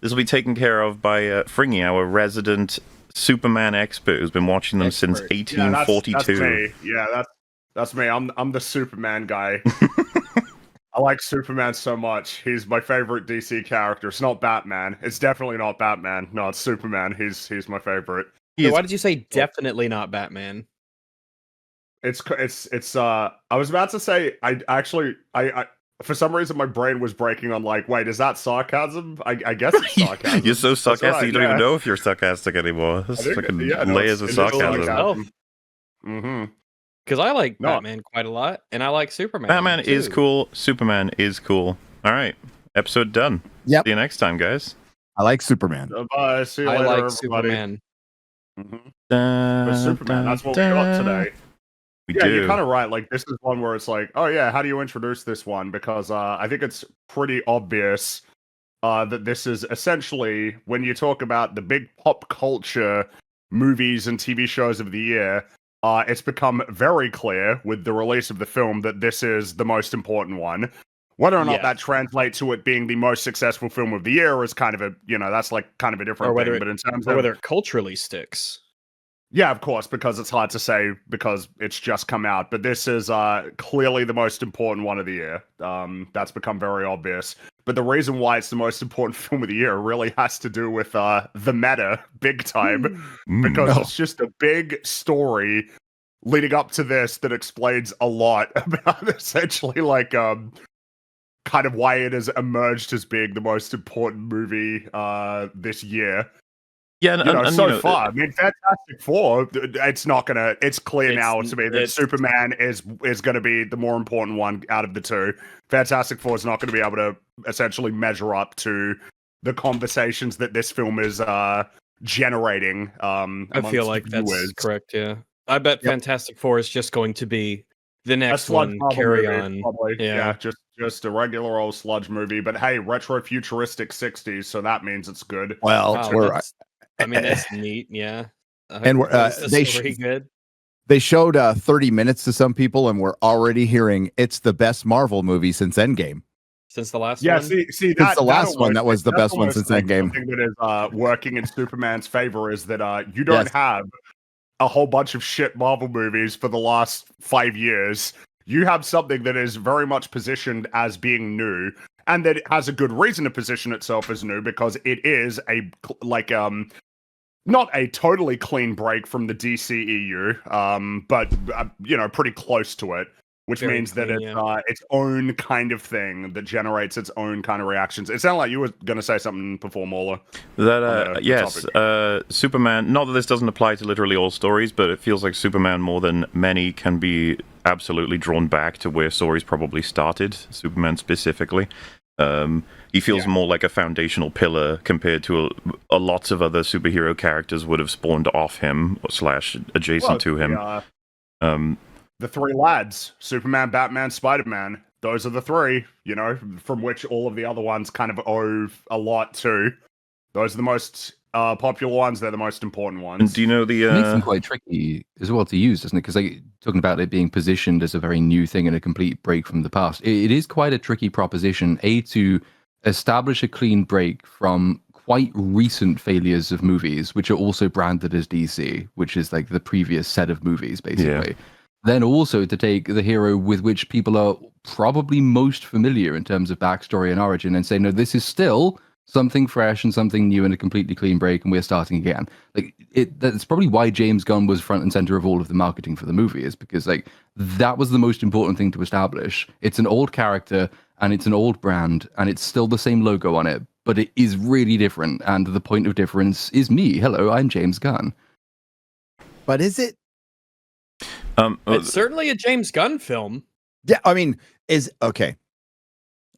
This will be taken care of by Fringy, our resident Superman expert, who's been watching them since 1842. That's me. Yeah, that's me. I'm the Superman guy. I like Superman so much. He's my favorite DC character. It's not Batman. It's definitely not Batman. No, it's Superman. He's my favorite. So why did you say definitely not Batman? It's I was about to say I for some reason my brain was breaking on like, wait, is that sarcasm? I guess it's sarcasm. You're so sarcastic right, you don't even know if you're sarcastic anymore. This fucking layers of sarcasm. Mm-hmm. Because I like Batman quite a lot, and I like Superman. Batman too. is cool. Superman is cool. All right, episode done. Yep. See you next time, guys. I like Superman. Bye. See you later, I like everybody. Superman. But Superman, that's what we got today. We do. You're kind of right. Like, this is one where it's like, oh yeah, how do you introduce this one? Because I think it's pretty obvious that this is essentially, when you talk about the big pop culture movies and TV shows of the year, it's become very clear with the release of the film that this is the most important one. Whether or not that translates to it being the most successful film of the year is kind of a, that's like kind of a different thing. But in terms of whether it culturally sticks. Yeah, of course, because it's hard to say because it's just come out. But this is clearly the most important one of the year. That's become very obvious. But the reason why it's the most important film of the year really has to do with the meta, big time. Because it's just a big story leading up to this that explains a lot about essentially like kind of why it has emerged as being the most important movie this year. Yeah, and so far, I mean, Fantastic Four. It's clear now to me that Superman is going to be the more important one out of the two. Fantastic Four is not going to be able to essentially measure up to the conversations that this film is generating. I feel like that's correct. Yeah, I bet Fantastic Four is just going to be the next one. Carry on. Probably. Yeah, just a regular old sludge movie. But hey, retro futuristic 60s, so that means it's good. Well, I mean, that's neat, yeah. And they showed 30 minutes to some people, and we're already hearing it's the best Marvel movie since Endgame. Since the last one? Yeah, see, since the last one, that was the best one since Endgame. The thing that is working in Superman's favor is that you don't have a whole bunch of shit Marvel movies for the last 5 years. You have something that is very much positioned as being new, and that it has a good reason to position itself as new because it is not a totally clean break from the DCEU, but pretty close to it, which means that it's its own kind of thing that generates its own kind of reactions. It sounded like you were going to say something before, Mauler. Yes, Superman. Not that this doesn't apply to literally all stories, but it feels like Superman more than many can be absolutely drawn back to where stories probably started. Superman specifically. He feels more like a foundational pillar compared to a lots of other superhero characters would have spawned off him / adjacent to him. The three lads, Superman, Batman, Spider-Man, those are the three, from which all of the other ones kind of owe a lot to. Those are the most popular ones. They're the most important ones. And do you know the... It makes them quite tricky as well to use, doesn't it? Because talking about it being positioned as a very new thing and a complete break from the past, it is quite a tricky proposition, to establish a clean break from quite recent failures of movies, which are also branded as DC, which is like the previous set of movies, basically. Yeah. Then also to take the hero with which people are probably most familiar in terms of backstory and origin and say, no, this is still something fresh and something new and a completely clean break, and we're starting again. That's probably why James Gunn was front and center of all of the marketing for the movie, is because that was the most important thing to establish. It's an old character and it's an old brand and it's still the same logo on it, but it is really different. And the point of difference is me. Hello, I'm James Gunn. But is it? It's certainly a James Gunn film. Yeah, I mean, okay.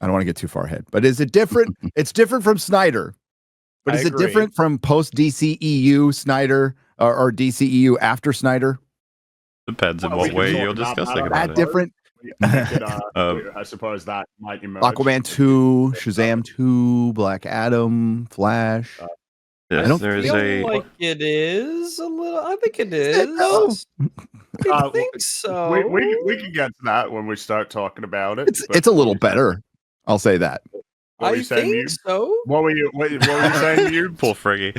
I don't want to get too far ahead, but is it different? It's different from Snyder, but is it different from post DCEU Snyder or DCEU after Snyder? Depends in what way you're discussing about it. Different. I suppose that might emerge. Aquaman 2, Shazam 2, Black Adam, Flash. Yes, I don't feel like it is a little. I think it is. I think so. We can get to that when we start talking about it. It's a little better. I'll say that. What were you saying, think so. What were you saying, you? Poor Friggy.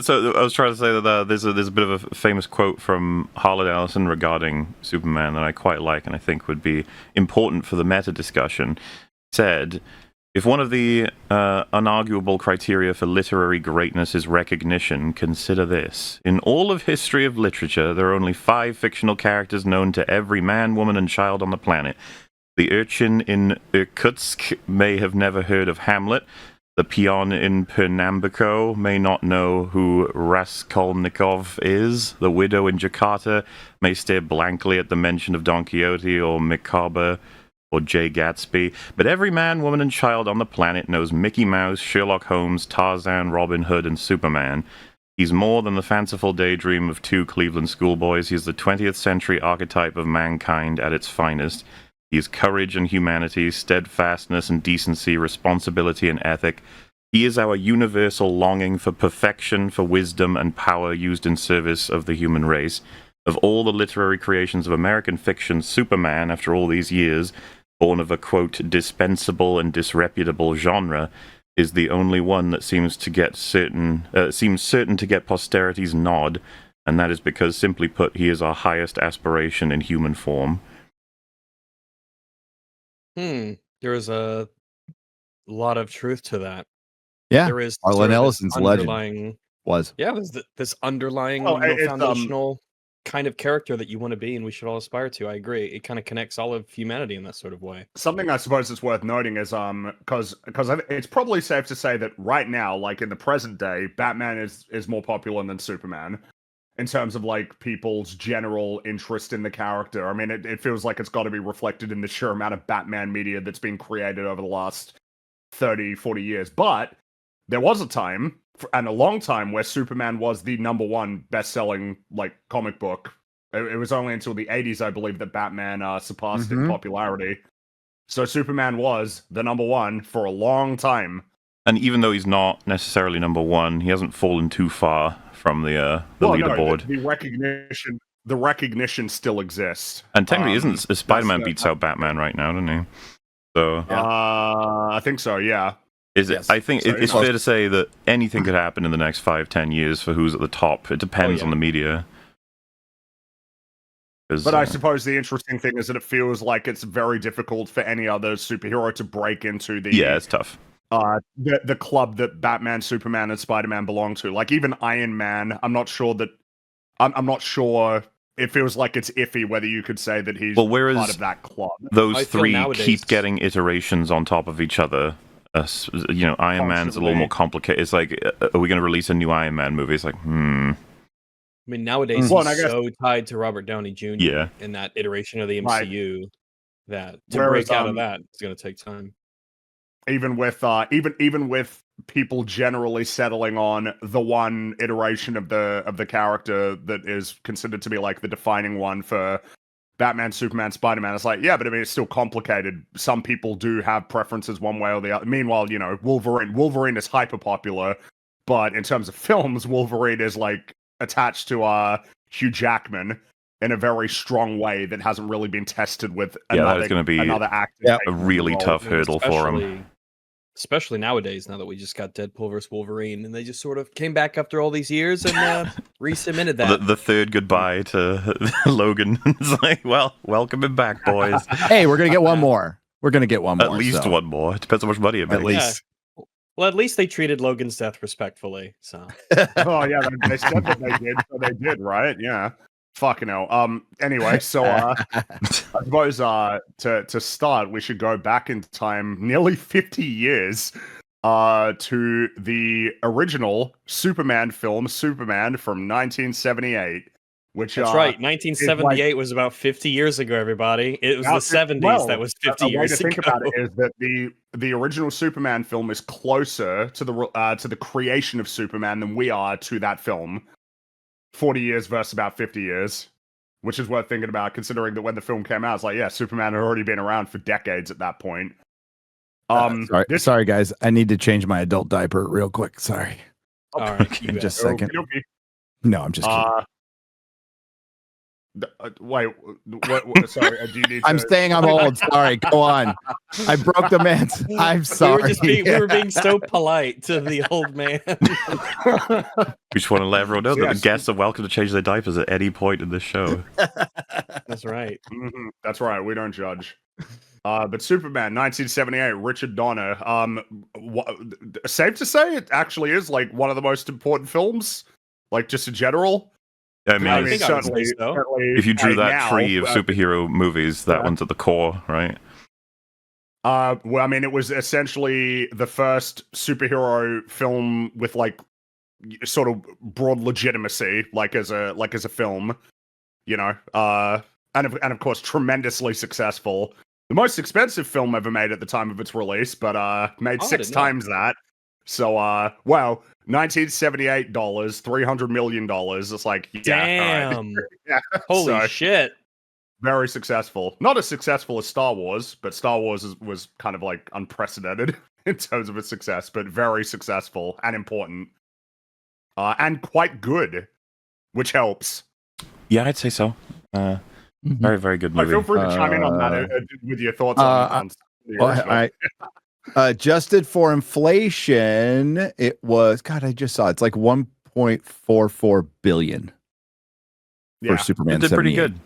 So I was trying to say that there's a bit of a famous quote from Harlan Ellison regarding Superman that I quite like and I think would be important for the meta discussion. He said, if one of the unarguable criteria for literary greatness is recognition, consider this. In all of history of literature, there are only 5 fictional characters known to every man, woman, and child on the planet. The urchin in Irkutsk may have never heard of Hamlet. The peon in Pernambuco may not know who Raskolnikov is. The widow in Jakarta may stare blankly at the mention of Don Quixote or Micawber or Jay Gatsby. But every man, woman, and child on the planet knows Mickey Mouse, Sherlock Holmes, Tarzan, Robin Hood, and Superman. He's more than the fanciful daydream of 2 Cleveland schoolboys. He's the 20th century archetype of mankind at its finest. He is courage and humanity, steadfastness and decency, responsibility and ethic. He is our universal longing for perfection, for wisdom and power used in service of the human race. Of all the literary creations of American fiction, Superman, after all these years, born of a, quote, dispensable and disreputable genre, is the only one that seems certain to get posterity's nod, and that is because, simply put, he is our highest aspiration in human form. There is a lot of truth to that. Yeah, there is Harlan Ellison's legend was. Yeah, there's this underlying foundational kind of character that you want to be, and we should all aspire to. I agree. It kind of connects all of humanity in that sort of way. Something I suppose that's worth noting is because it's probably safe to say that right now, like in the present day, Batman is more popular than Superman in terms of like people's general interest in the character. I mean, it feels like it's got to be reflected in the sheer amount of Batman media that's been created over the last 30, 40 years. But there was a time, and a long time, where Superman was the #1 best-selling like comic book. It was only until the 80s, I believe, that Batman surpassed in popularity. So Superman was the #1 for a long time. And even though he's not necessarily #1, he hasn't fallen too far from the leaderboard. No, the recognition still exists. And technically, isn't Spider-Man beats out Batman right now, doesn't he? So I think so. Yeah. Is it? Yes. I think it's fair to say that anything could happen in the next 5-10 years for who's at the top. It depends on the media. But I suppose the interesting thing is that it feels like it's very difficult for any other superhero to break into the it's tough. The club that Batman, Superman, and Spider-Man belong to. Like even Iron Man, I'm not sure. It feels like it's iffy whether you could say that he's part of that club. Those 3 keep getting iterations on top of each other. Iron Man's a little more complicated. It's like, are we going to release a new Iron Man movie? It's like, I mean, nowadays he's so tied to Robert Downey Jr. In that iteration of the MCU that to break out of that is going to take time. Even with people generally settling on the one iteration of the character that is considered to be like the defining one for Batman, Superman, Spider-Man, it's like, yeah, but I mean, it's still complicated. Some people do have preferences one way or the other. Meanwhile, Wolverine is hyper popular, but in terms of films, Wolverine is like attached to Hugh Jackman in a very strong way that hasn't really been tested with that is going to be another actor. A really tough hurdle for him. Especially nowadays, now that we just got Deadpool vs. Wolverine, and they just sort of came back after all these years and resubmitted that. The third goodbye to Logan. It's like, well, welcome him back, boys. Hey, we're going to get one more. At least one more. It depends how much money it makes. At least. Yeah. Well, at least they treated Logan's death respectfully. So. Oh, yeah, they said that they did. So they did, right? Yeah. Fucking hell. Anyway, so I suppose to start, we should go back in time nearly 50 years to the original Superman film, Superman from 1978. Which that's right. 1978 was about 50 years ago. Everybody, it was the 70s that was 50 years ago. The way to think about it is that the original Superman film is closer to the creation of Superman than we are to that film. 40 years versus about 50 years, which is worth thinking about, considering that when the film came out, it's like, yeah, Superman had already been around for decades at that point. Sorry, guys. I need to change my adult diaper real quick. Sorry. All right. Just a second. No, I'm just kidding. Wait, what? Sorry, do you need I'm saying I'm old. Sorry, go on. I broke the man's. I'm sorry. We were being so polite to the old man. We just want to let everyone know that the guests are welcome to change their diapers at any point in this show. That's right. Mm-hmm. That's right. We don't judge. But Superman, 1978, Richard Donner. Safe to say, it actually is like one of the most important films, like just in general. I mean, certainly, if you drew that tree of superhero movies, that one's at the core, right? Well, I mean, it was essentially the first superhero film with like sort of broad legitimacy, like as a film, you know, and of course tremendously successful. The most expensive film ever made at the time of its release, but made 6 times that. So, wow, $1978, $300 million. It's like, yeah, damn, right. Yeah. Holy shit. Very successful. Not as successful as Star Wars, but Star Wars was kind of like unprecedented in terms of its success, but very successful and important. And quite good, which helps. Yeah, I'd say so. Very, very good movie. Feel free to chime in on that with your thoughts on the original. Adjusted for inflation, it was, God, I just saw it's like 1.44 billion for Superman. It did pretty good.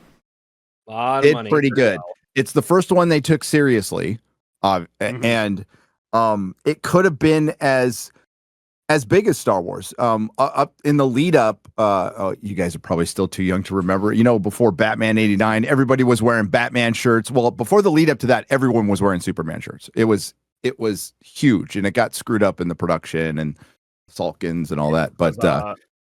A lot of money. It's pretty good. Well. It's the first one they took seriously, and it could have been as big as Star Wars. Up in the lead up, you guys are probably still too young to remember. You know, before Batman '89, everybody was wearing Batman shirts. Well, before the lead up to that, everyone was wearing Superman shirts. It was huge, and it got screwed up in the production and Salkins and all that. But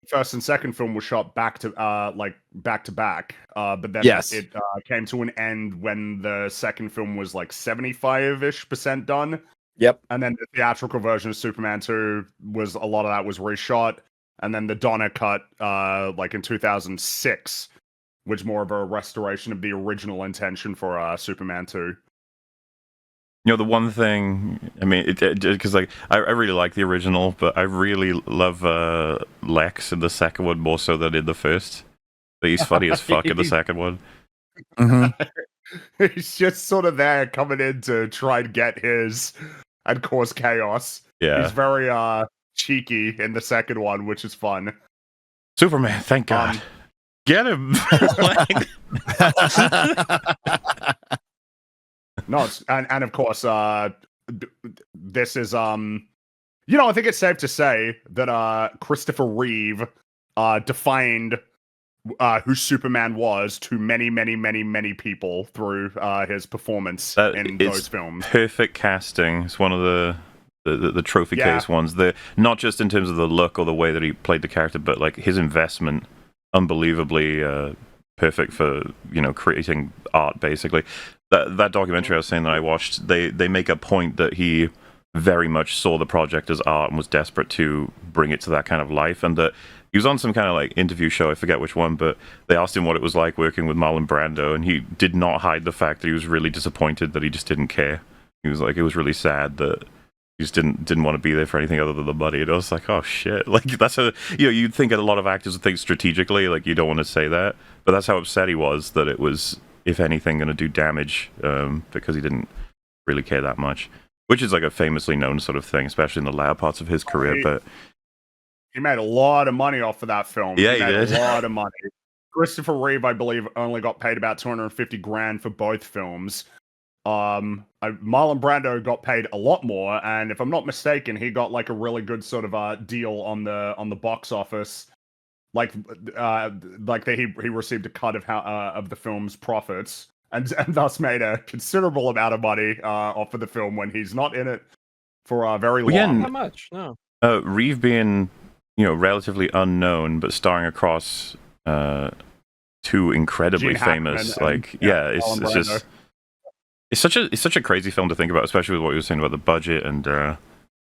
first and second film was shot back to back. But then it came to an end when the second film was like 75-ish% done. Yep. And then the theatrical version of Superman 2 was, a lot of that was reshot. And then the Donner cut, like in 2006, was more of a restoration of the original intention for Superman 2. You know, the one thing, I mean, because like I really like the original, but I really love Lex in the second one more so than in the first. But he's funny as fuck in the second one. Mm-hmm. He's just sort of there coming in to try and get his and cause chaos. Yeah. He's very cheeky in the second one, which is fun. Superman, thank God. Get him! No, and of course, this is you know, I think it's safe to say that Christopher Reeve defined who Superman was to many, many, many, many people through his performance in those films. Perfect casting. It's one of the trophy case ones. Not just in terms of the look or the way that he played the character, but like his investment, unbelievably perfect for, you know, creating art, basically. That documentary I was saying that I watched, they make a point that he very much saw the project as art and was desperate to bring it to that kind of life, and that he was on some kind of like interview show, I forget which one, but they asked him what it was like working with Marlon Brando, and he did not hide the fact that he was really disappointed that he just didn't care. He was like, it was really sad that he just didn't want to be there for anything other than the money. And I was like, oh shit, like that's you'd think a lot of actors would think strategically, like you don't want to say that, but that's how upset he was that it was, if anything, going to do damage, because he didn't really care that much, which is like a famously known sort of thing, especially in the latter parts of his career. But he made a lot of money off of that film. Yeah, he made did. A lot of money. Christopher Reeve, I believe, only got paid about $250,000 for both films. Marlon Brando got paid a lot more, and if I'm not mistaken, he got like a really good sort of deal on the box office. Like that he received a cut of the film's profits, and thus made a considerable amount of money off of the film when he's not in it for very long. Again, not much, no. Reeve being, you know, relatively unknown, but starring across two incredibly famous, it's such a crazy film to think about, especially with what you were saying about the budget and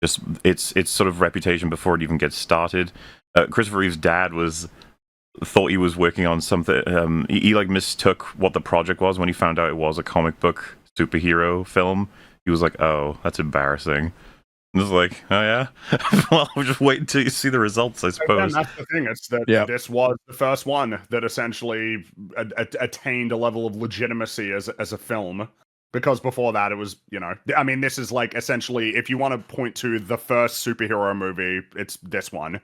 just its sort of reputation before it even gets started. Christopher Reeve's dad thought he was working on something. He like mistook what the project was when he found out it was a comic book superhero film. He was like, "Oh, that's embarrassing." It's like, oh yeah, well, we'll just wait until you see the results, I suppose. And that's the thing. It's that this was the first one that essentially attained a level of legitimacy as a film. Because before that, it was, I mean, this is like essentially, if you want to point to the first superhero movie, it's this one.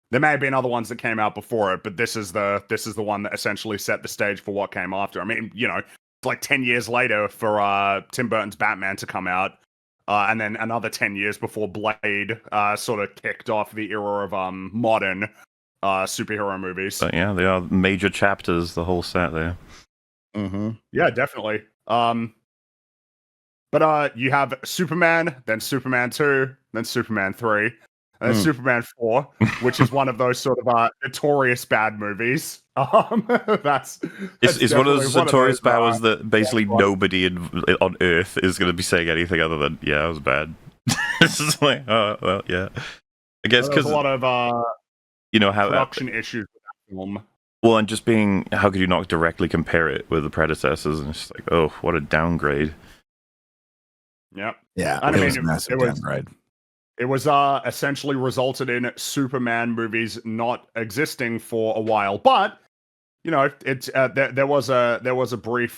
There may have been other ones that came out before it, but this is the one that essentially set the stage for what came after. I mean, it's like 10 years later for Tim Burton's Batman to come out. And then another 10 years before Blade sort of kicked off the era of modern superhero movies. But yeah, they are major chapters, the whole set there. Mm-hmm. Yeah, definitely. But you have Superman, then Superman 2, then Superman 3, and then Superman 4, which is one of those sort of notorious bad movies. That's it's one of those notorious bad ones that basically nobody on Earth is going to be saying anything other than, yeah, it was bad. It's just like, oh, well, yeah. I guess because a lot of how production issues with that film. Well, and just being, how could you not directly compare it with the predecessors? And it's just like, oh, what a downgrade. Yep. Yeah, I mean, it was a massive downgrade. It was essentially resulted in Superman movies not existing for a while, but there was a brief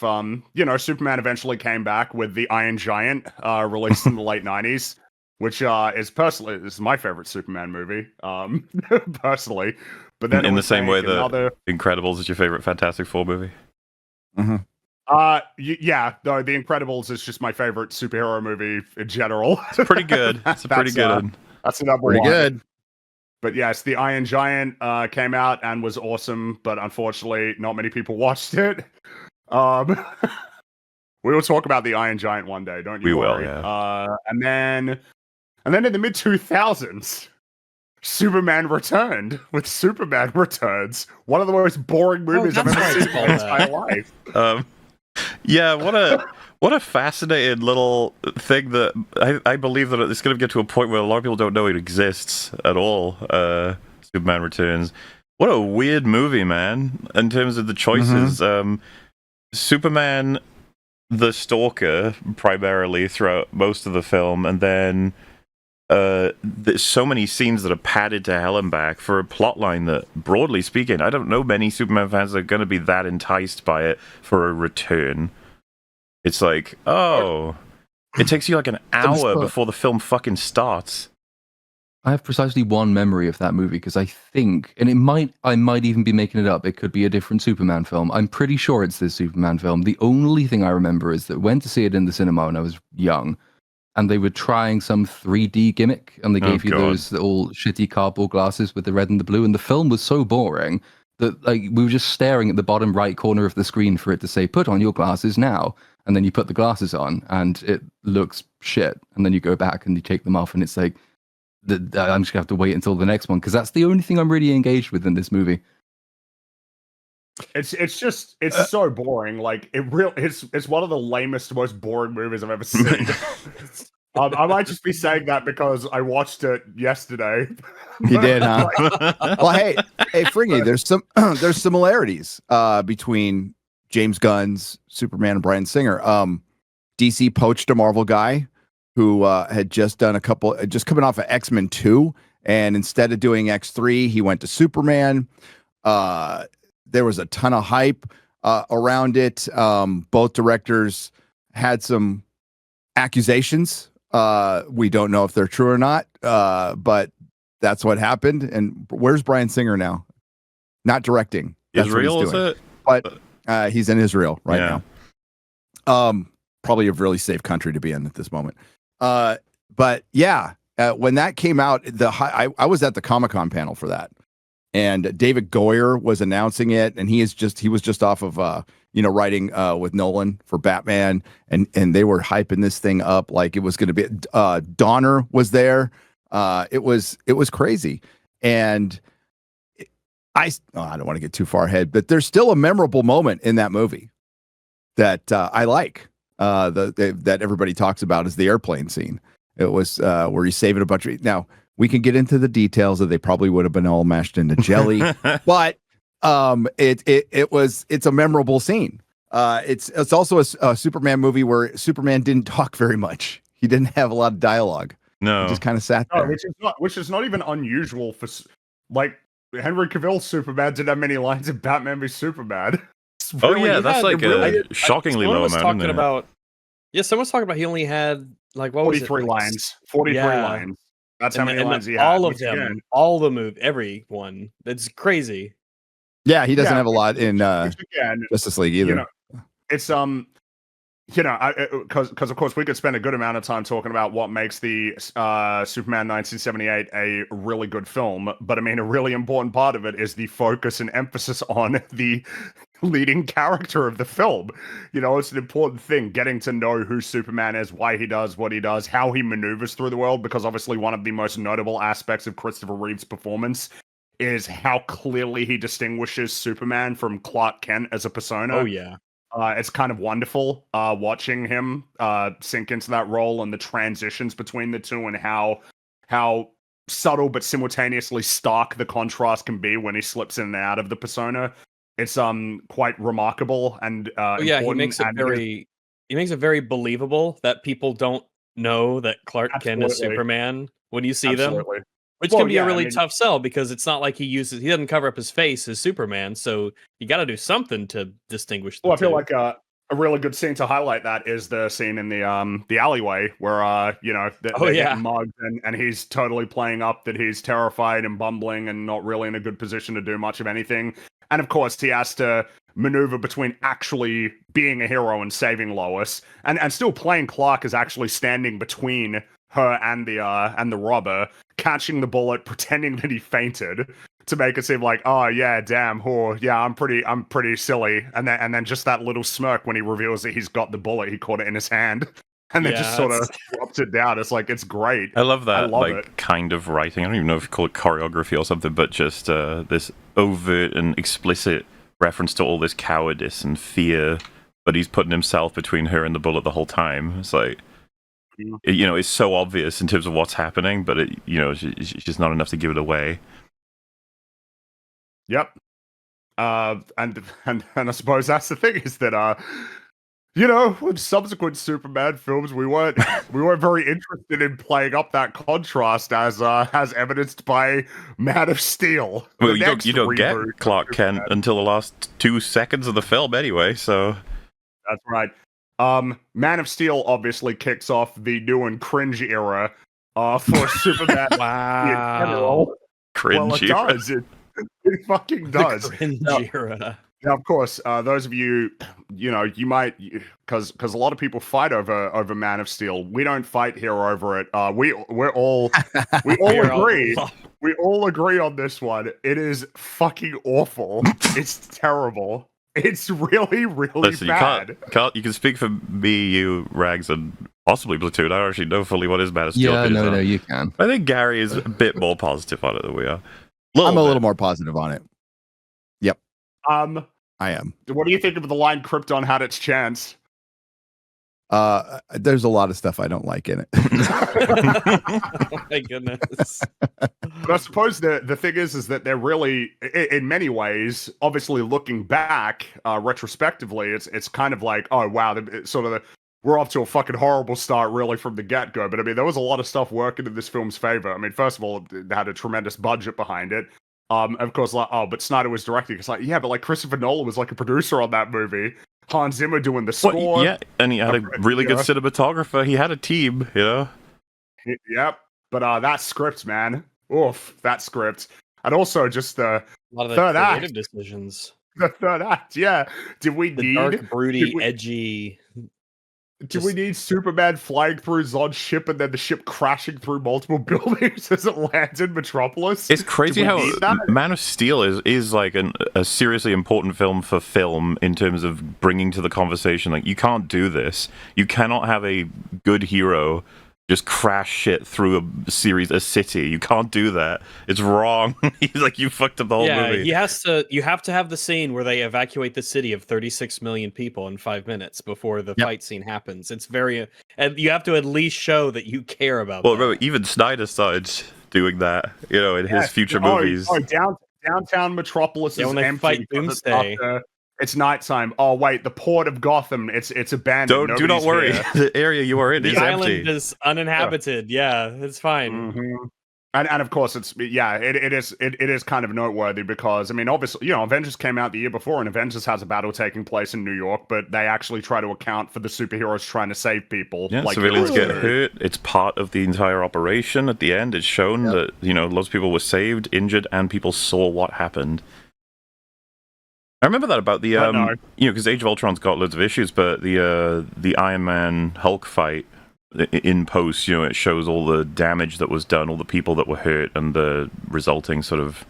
Superman eventually came back with the Iron Giant released in the late 90s, which is my favorite Superman movie personally. But then in the same way that Incredibles is your favorite Fantastic Four movie. Mm-hmm. Yeah, no, The Incredibles is just my favorite superhero movie in general. It's pretty good. It's pretty good. That's the number one. Pretty good. But yes, the Iron Giant came out and was awesome, but unfortunately, not many people watched it. We will talk about the Iron Giant one day, don't you worry. We will, yeah. And then in the mid-2000s, Superman returned with Superman Returns, one of the most boring movies I've ever seen in my entire life. Yeah, what a fascinating little thing that I believe that it's going to get to a point where a lot of people don't know it exists at all. Superman Returns. What a weird movie, man, in terms of the choices. Mm-hmm. Superman, the Stalker, primarily throughout most of the film, and then there's so many scenes that are padded to hell and back for a plot line that, broadly speaking, I don't know many Superman fans that are going to be that enticed by it for a return. It's like, oh, it takes you like an hour before the film fucking starts. I have precisely one memory of that movie because I think, and I might even be making it up, it could be a different Superman film. I'm pretty sure it's this Superman film. The only thing I remember is that I went to see it in the cinema when I was young, and they were trying some 3D gimmick, and they gave you those little shitty cardboard glasses with the red and the blue, and the film was so boring that we were just staring at the bottom right corner of the screen for it to say, put on your glasses now, and then you put the glasses on, and it looks shit, and then you go back and you take them off, and it's like, I'm just going to have to wait until the next one, because that's the only thing I'm really engaged with in this movie. It's so boring. Like it's one of the lamest, most boring movies I've ever seen. I might just be saying that because I watched it yesterday. You did, huh? Well, hey, Fringy, there's similarities between James Gunn's Superman and Bryan Singer. DC poached a Marvel guy who had just done just coming off of X-Men 2, and instead of doing X3, he went to Superman. There was a ton of hype around it. Both directors had some accusations. We don't know if they're true or not, but that's what happened. And where's Bryan Singer now? Not directing. That's Israel, is it? But he's in Israel right now. Probably a really safe country to be in at this moment. But yeah, when that came out, I was at the Comic-Con panel for that. And David Goyer was announcing it, and he was just off of writing with Nolan for Batman, and they were hyping this thing up like it was going to be. Donner was there. It was crazy, and I don't want to get too far ahead, but there's still a memorable moment in that movie that I like. That everybody talks about is the airplane scene. It was where he's saving a bunch of. Now we can get into the details that they probably would have been all mashed into jelly, but it's a memorable scene. It's also a Superman movie where Superman didn't talk very much. He didn't have a lot of dialogue. No, he just kind of sat there. Which is not even unusual for like Henry Cavill's Superman didn't have many lines in Batman v Superman. Really, that's like a shockingly low amount. Someone's talking about he only had like what was it? 43 lines. 43 lines. That's how many lines he had. All of them, all the move, everyone. That's crazy. Yeah, he doesn't have a lot in Justice League either. You know, it's because of course we could spend a good amount of time talking about what makes the Superman 1978 a really good film, but I mean a really important part of it is the focus and emphasis on the leading character of the film. You know, it's an important thing, getting to know who Superman is, why he does what he does, how he maneuvers through the world, because obviously one of the most notable aspects of Christopher Reeve's performance is how clearly he distinguishes Superman from Clark Kent as a persona. Oh yeah. It's kind of wonderful watching him sink into that role and the transitions between the two, and how subtle but simultaneously stark the contrast can be when he slips in and out of the persona. It's quite remarkable and he makes it very believable that people don't know that Clark Kent is Superman when you see them. Which can be a really tough sell, because it's not like he doesn't cover up his face as Superman, so you got to do something to distinguish the two. I feel like a really good scene to highlight that is the scene in the alleyway where they're getting mugged and he's totally playing up that he's terrified and bumbling and not really in a good position to do much of anything. And of course, he has to maneuver between actually being a hero and saving Lois, and still playing Clark as actually standing between her and the robber, catching the bullet, pretending that he fainted to make it seem like, oh yeah, damn, I'm pretty silly, and then just that little smirk when he reveals that he's got the bullet, he caught it in his hand, and then just sort of drops it down. It's like, it's great. I love that, kind of writing. I don't even know if you call it choreography or something, but just this overt and explicit reference to all this cowardice and fear, but he's putting himself between her and the bullet the whole time. It's like, it's so obvious in terms of what's happening, but it's just not enough to give it away. Yep. And I suppose that's the thing, is that with subsequent Superman films, we weren't very interested in playing up that contrast as evidenced by Man of Steel. Well, you don't get Clark Kent until the last 2 seconds of the film anyway, so that's right. Man of Steel obviously kicks off the new and cringe era for Superman. Wow. Cringe era. Does. It fucking does. The cringe era. Now, of course, those of you, you might, because a lot of people fight over Man of Steel. We don't fight here over it. We all agree. We all agree on this one. It is fucking awful. It's terrible. It's really, really bad. You can speak for me, you, Rags, and possibly Platoon. I don't actually know fully what his Man of Steel is. No, you can. I think Gary is a bit more positive on it than we are. I'm a little more positive on it. Yep. I am. What do you think of the line Krypton had its chance? There's a lot of stuff I don't like in it. Oh my goodness. But I suppose the thing is that they're really, in many ways, obviously looking back retrospectively, it's kind of like, oh wow, we're off to a fucking horrible start really from the get-go. But I mean, there was a lot of stuff working in this film's favor. I mean, first of all, it had a tremendous budget behind it. Of course, but Snyder was directing. It's like, yeah, but like Christopher Nolan was like a producer on that movie. Hans Zimmer doing the score. Well, yeah, and he had a really good cinematographer. He had a team, Yep. But that script, man. Oof, that script. And also just the a lot of third creative act. decisions. The third act, yeah. Did we need dark, broody, edgy? Do we need Superman flying through Zod's ship and then the ship crashing through multiple buildings as it lands in Metropolis? It's crazy how Man of Steel is like a seriously important film for film in terms of bringing to the conversation, like, you can't do this. You cannot have a good hero just crash shit through a city. You can't do that. It's wrong. He's like, you fucked up the whole movie. You have to have the scene where they evacuate the city of 36 million people in 5 minutes before the fight scene happens. It's very, and you have to at least show that you care about that. Remember, even Snyder started doing that, in his future movies. Downtown Metropolis is when they empty. fight Doomsday. It's nighttime. Oh wait, the port of Gotham. It's abandoned. Do not worry. The area you are in is empty. The island is uninhabited. Yeah, it's fine. Mm-hmm. And of course it is kind of noteworthy because I mean obviously Avengers came out the year before and Avengers has a battle taking place in New York, but they actually try to account for the superheroes trying to save people. Yeah, civilians get hurt. It's part of the entire operation. At the end, it's shown that lots of people were saved, injured, and people saw what happened. I remember that about the because Age of Ultron's got loads of issues, but the Iron Man Hulk fight. In post, it shows all the damage that was done, all the people that were hurt, and the resulting sort of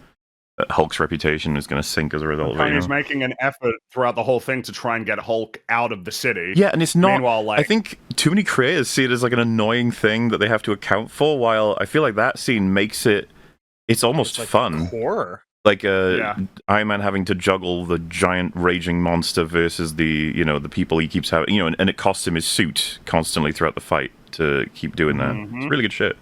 Hulk's reputation is going to sink as a result. He's making an effort throughout the whole thing to try and get Hulk out of the city. Yeah, and it's not. Meanwhile, I think too many creators see it as like an annoying thing that they have to account for. While I feel like that scene makes it's almost like fun. Horror. Like Iron Man having to juggle the giant raging monster versus the the people he keeps having, and it costs him his suit constantly throughout the fight to keep doing that. It's really good shit.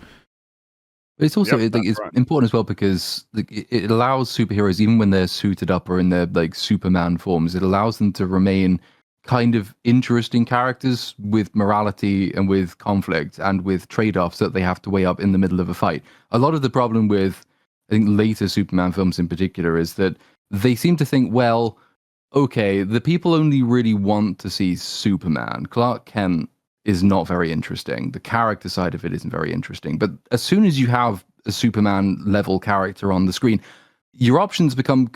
But it's also it's important as well because it allows superheroes, even when they're suited up or in their like Superman forms, it allows them to remain kind of interesting characters with morality and with conflict and with trade-offs that they have to weigh up in the middle of a fight. A lot of the problem with I think later Superman films in particular is that they seem to think, well, okay, the people only really want to see Superman. Clark Kent is not very interesting. The character side of it isn't very interesting. But as soon as you have a Superman level character on the screen, your options become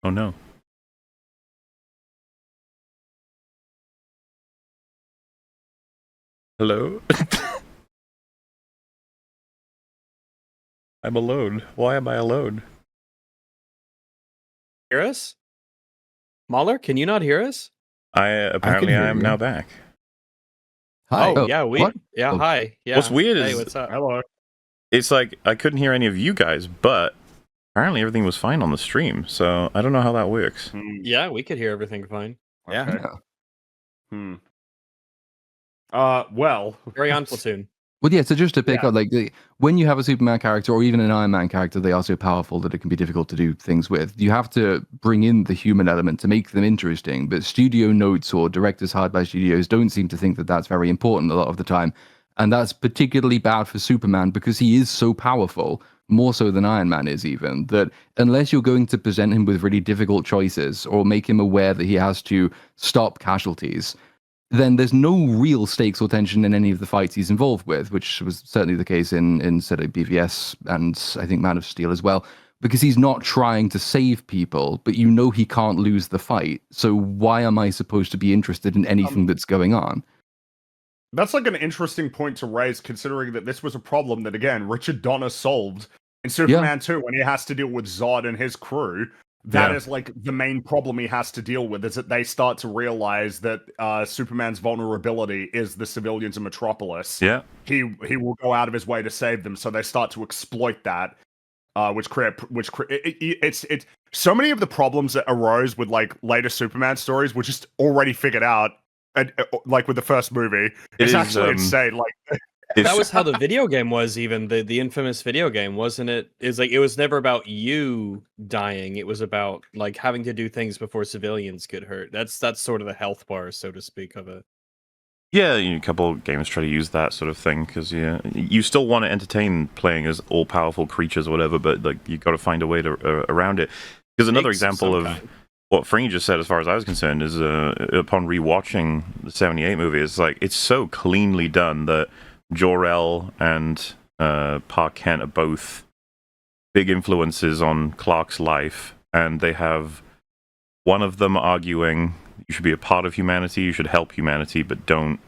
Oh no. Hello? I'm alone. Why am I alone? Hear us? Mahler, can you not hear us? Apparently I am now back. Hi. Oh, yeah, what? Hi. Yeah. What's weird Hey, is what's up? Hello. It's like I couldn't hear any of you guys, but apparently everything was fine on the stream, so I don't know how that works. Yeah, we could hear everything fine. Okay. Well, Carry on, Platoon. Well, yeah, so just to pick up, like, when you have a Superman character or even an Iron Man character, they are so powerful that it can be difficult to do things with. You have to bring in the human element to make them interesting, but studio notes or directors hired by studios don't seem to think that that's very important a lot of the time. And that's particularly bad for Superman because he is so powerful, more so than Iron Man is even, that unless you're going to present him with really difficult choices or make him aware that he has to stop casualties, then there's no real stakes or tension in any of the fights he's involved with, which was certainly the case in say, BVS and I think Man of Steel as well, because he's not trying to save people, but he can't lose the fight. So why am I supposed to be interested in anything that's going on? That's like an interesting point to raise, considering that this was a problem that, again, Richard Donner solved in Superman 2 when he has to deal with Zod and his crew. That is like the main problem he has to deal with, is that they start to realize that Superman's vulnerability is the civilians in Metropolis. Yeah. He will go out of his way to save them, so they start to exploit that, it's so many of the problems that arose with like later Superman stories were just already figured out, like with the first movie. It's actually insane. Like that was how the video game was, even the infamous video game, wasn't it? Is like it was never about you dying. It was about like having to do things before civilians get hurt. That's sort of the health bar, so to speak, of it. Yeah, a couple of games try to use that sort of thing because you still want to entertain playing as all-powerful creatures or whatever, but like you got to find a way to around it. Because another example of what Fringy just said, as far as I was concerned, is upon rewatching the '78 movie, it's like it's so cleanly done that Jor-El and Pa Kent are both big influences on Clark's life, and they have one of them arguing you should be a part of humanity, you should help humanity, but don't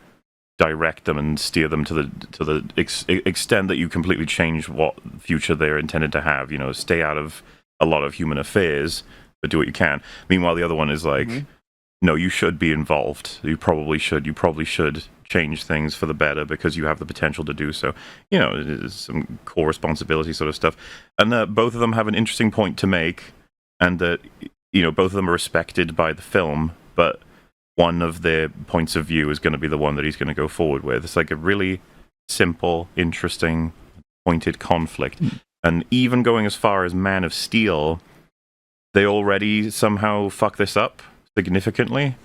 direct them and steer them to the extent that you completely change what future they're intended to have. Stay out of a lot of human affairs, but do what you can. Meanwhile, the other one is like, no, you should be involved. You probably should change things for the better because you have the potential to do so. It is some core responsibility sort of stuff. And both of them have an interesting point to make, and that, both of them are respected by the film, but one of their points of view is going to be the one that he's going to go forward with. It's like a really simple, interesting pointed conflict. And even going as far as Man of Steel, they already somehow fuck this up significantly.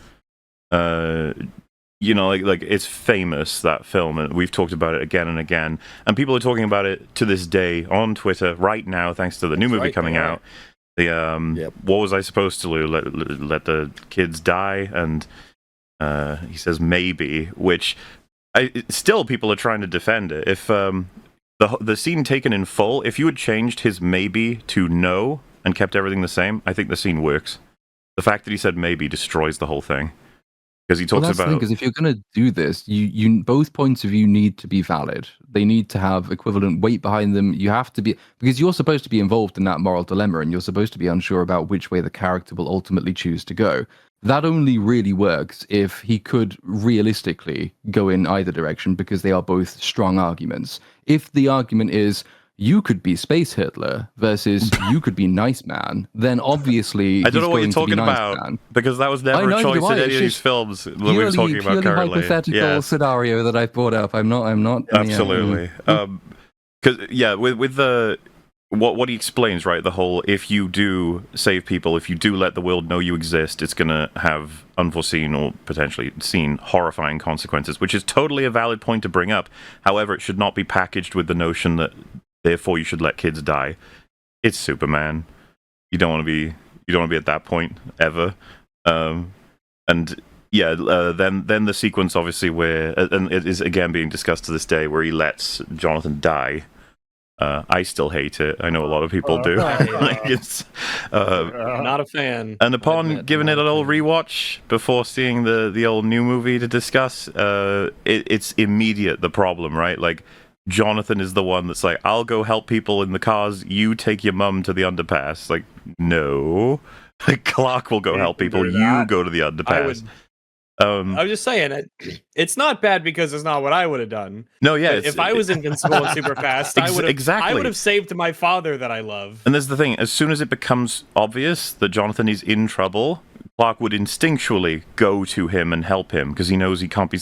Like it's famous, that film, and we've talked about it again and again. And people are talking about it to this day on Twitter right now, thanks to the new movie coming out. What was I supposed to do? Let the kids die? And he says maybe, which still people are trying to defend it. If the scene taken in full, if you had changed his maybe to no and kept everything the same, I think the scene works. The fact that he said maybe destroys the whole thing. Because he talks about, because if you're going to do this, you both points of view need to be valid. They need to have equivalent weight behind them. You have to be, because you're supposed to be involved in that moral dilemma, and you're supposed to be unsure about which way the character will ultimately choose to go. That only really works if he could realistically go in either direction, because they are both strong arguments. If the argument is, you could be Space Hitler versus you could be Nice Man, then obviously I don't know what you're talking about, because that was never a choice in any of these films that we're talking about currently. Hypothetical scenario that I brought up. I'm not absolutely. Because with the what he explains, right? The whole, if you do save people, if you do let the world know you exist, it's gonna have unforeseen or potentially seen horrifying consequences, which is totally a valid point to bring up. However, it should not be packaged with the notion that therefore you should let kids die. It's Superman. You don't want to be at that point ever. Then the sequence, obviously, where, and it is again being discussed to this day, where he lets Jonathan die. I still hate it. I know a lot of people do. It's not a fan. And upon giving it a little rewatch before seeing the old new movie to discuss, it's immediate, the problem, right? Like, Jonathan is the one that's like, I'll go help people in the cars, you take your mum to the underpass. Like, no. Clark will go help people, you go to the underpass. I was just saying, it's not bad because it's not what I would have done. No, yeah. If I was invincible and super fast, I would have saved my father that I love. And there's the thing, as soon as it becomes obvious that Jonathan is in trouble, Clark would instinctually go to him and help him because he knows he can't be...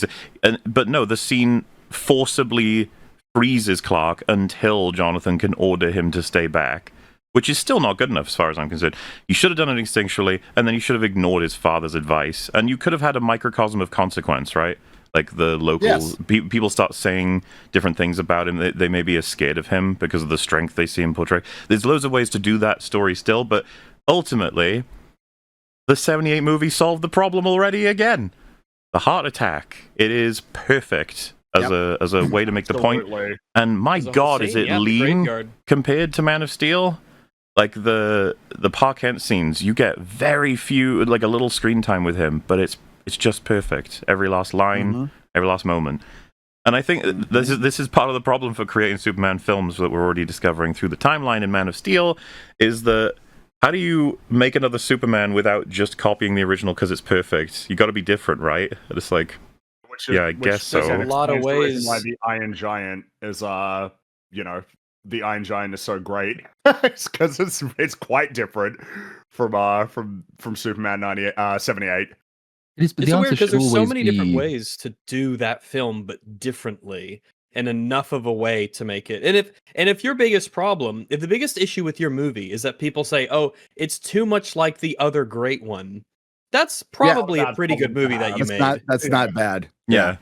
But no, the scene forcibly freezes Clark until Jonathan can order him to stay back, which is still not good enough as far as I'm concerned. You should have done it instinctually, and then you should have ignored his father's advice, and you could have had a microcosm of consequence, right? Like the local people start saying different things about him. They maybe are scared of him because of the strength they see him portray. There's loads of ways to do that story still, but ultimately, the 78 movie solved the problem already again. The heart attack. It is perfect as a way to make the point. And my God, is it lean compared to Man of Steel? Like the Pa Kent scenes, you get very few, like a little screen time with him, but it's just perfect. Every last line, every last moment. And I think this is part of the problem for creating Superman films that we're already discovering through the timeline in Man of Steel, is that how do you make another Superman without just copying the original because it's perfect? You got to be different, right? It's like, I guess so. A lot of ways why the Iron Giant is, the Iron Giant is so great. It's because it's quite different from Superman 78. It is, but it's weird because there's so many different ways to do that film, but differently, and enough of a way to make it. And if your biggest problem, if the biggest issue with your movie is that people say, "Oh, it's too much like the other great one," that's probably a pretty good movie that you made. That's not bad. Yeah.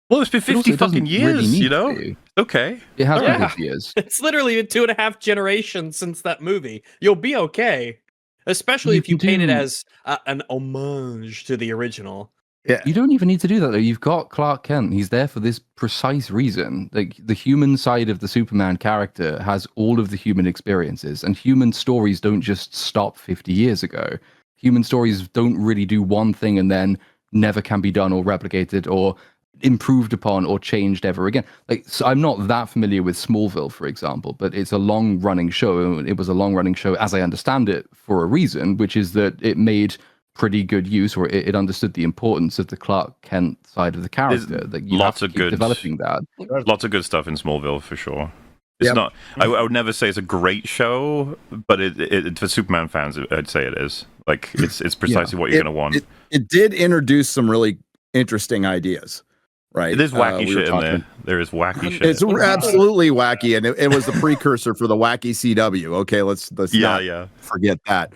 Well, it's been 50 fucking years, really Okay. It has been 50 years. It's literally been 2.5 generations since that movie. You'll be okay. Especially if you paint it as an homage to the original. Yeah. You don't even need to do that, though. You've got Clark Kent. He's there for this precise reason. Like, the human side of the Superman character has all of the human experiences, and human stories don't just stop 50 years ago. Human stories don't really do one thing and then never can be done or replicated or improved upon or changed ever again. Like, so I'm not that familiar with Smallville, for example, but it's a long-running show. It was a long-running show, as I understand it, for a reason, which is that it made pretty good use, or it understood the importance of the Clark Kent side of the character. That you lots have to of good developing that. Lots of good stuff in Smallville for sure. It's not. I would never say it's a great show, but it for Superman fans, I'd say it is. Like, it's precisely what you're going to want. It did introduce some really interesting ideas. right? There's wacky shit in there. There is wacky shit. It's absolutely wacky, and it was the precursor for the wacky CW. Okay, let's not forget that.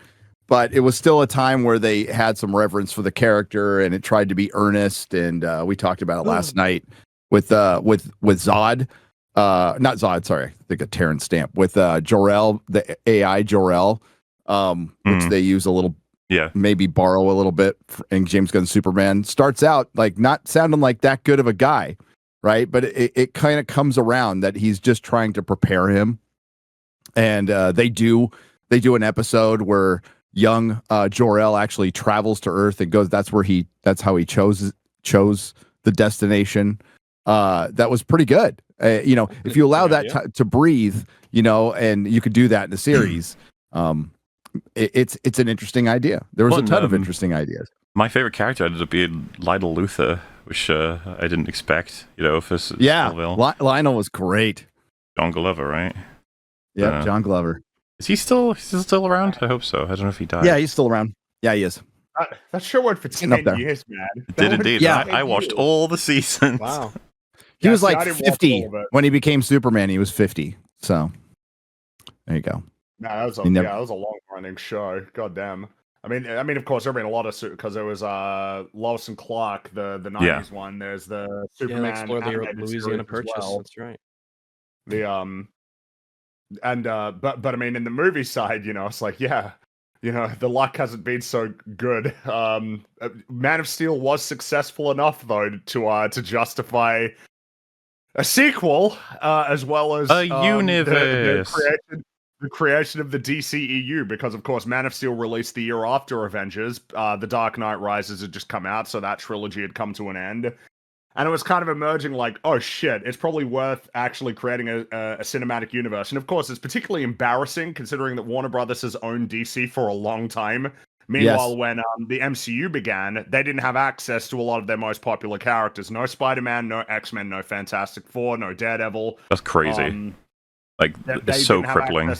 But it was still a time where they had some reverence for the character, and it tried to be earnest. And we talked about it last night with Zod, not Zod. Sorry, I think of Terrence Stamp with Jor-El, the AI Jor-El, which they use a little. Yeah, maybe borrow a little bit. And James Gunn Superman starts out like not sounding like that good of a guy, right? But it kind of comes around that he's just trying to prepare him. And they do an episode where young Jor-El actually travels to Earth and goes. That's how he chose the destination. That was pretty good. If you allow that to breathe, and you could do that in a series. It's an interesting idea. There was a ton of interesting ideas. My favorite character ended up being Lionel Luthor, which I didn't expect. For Lionel was great. John Glover, right? Yeah, John Glover. Is he still around? I hope so. I don't know if he died. Yeah, he's still around. Yeah, he is. That show went for 10 years, man. It did indeed. Yeah, I watched all the seasons. Wow. He was like 50 when he became Superman. He was 50. So there you go. No, that was a long running show. God damn. I mean, of course, there have been a lot of because there was Lois and Clark, the 90s one. There's the Superman animated Louisiana Purchase. Well. That's right. But I mean, in the movie side, it's like, the luck hasn't been so good. Man of Steel was successful enough though to justify a sequel, as well as a universe. The creation of the DCEU, because of course Man of Steel released the year after Avengers. The Dark Knight Rises had just come out, so that trilogy had come to an end. And it was kind of emerging like, oh shit, it's probably worth actually creating a cinematic universe. And of course, it's particularly embarrassing considering that Warner Brothers has owned DC for a long time. Meanwhile, when the MCU began, they didn't have access to a lot of their most popular characters. No Spider-Man, no X-Men, no Fantastic Four, no Daredevil. That's crazy. It's so crippling.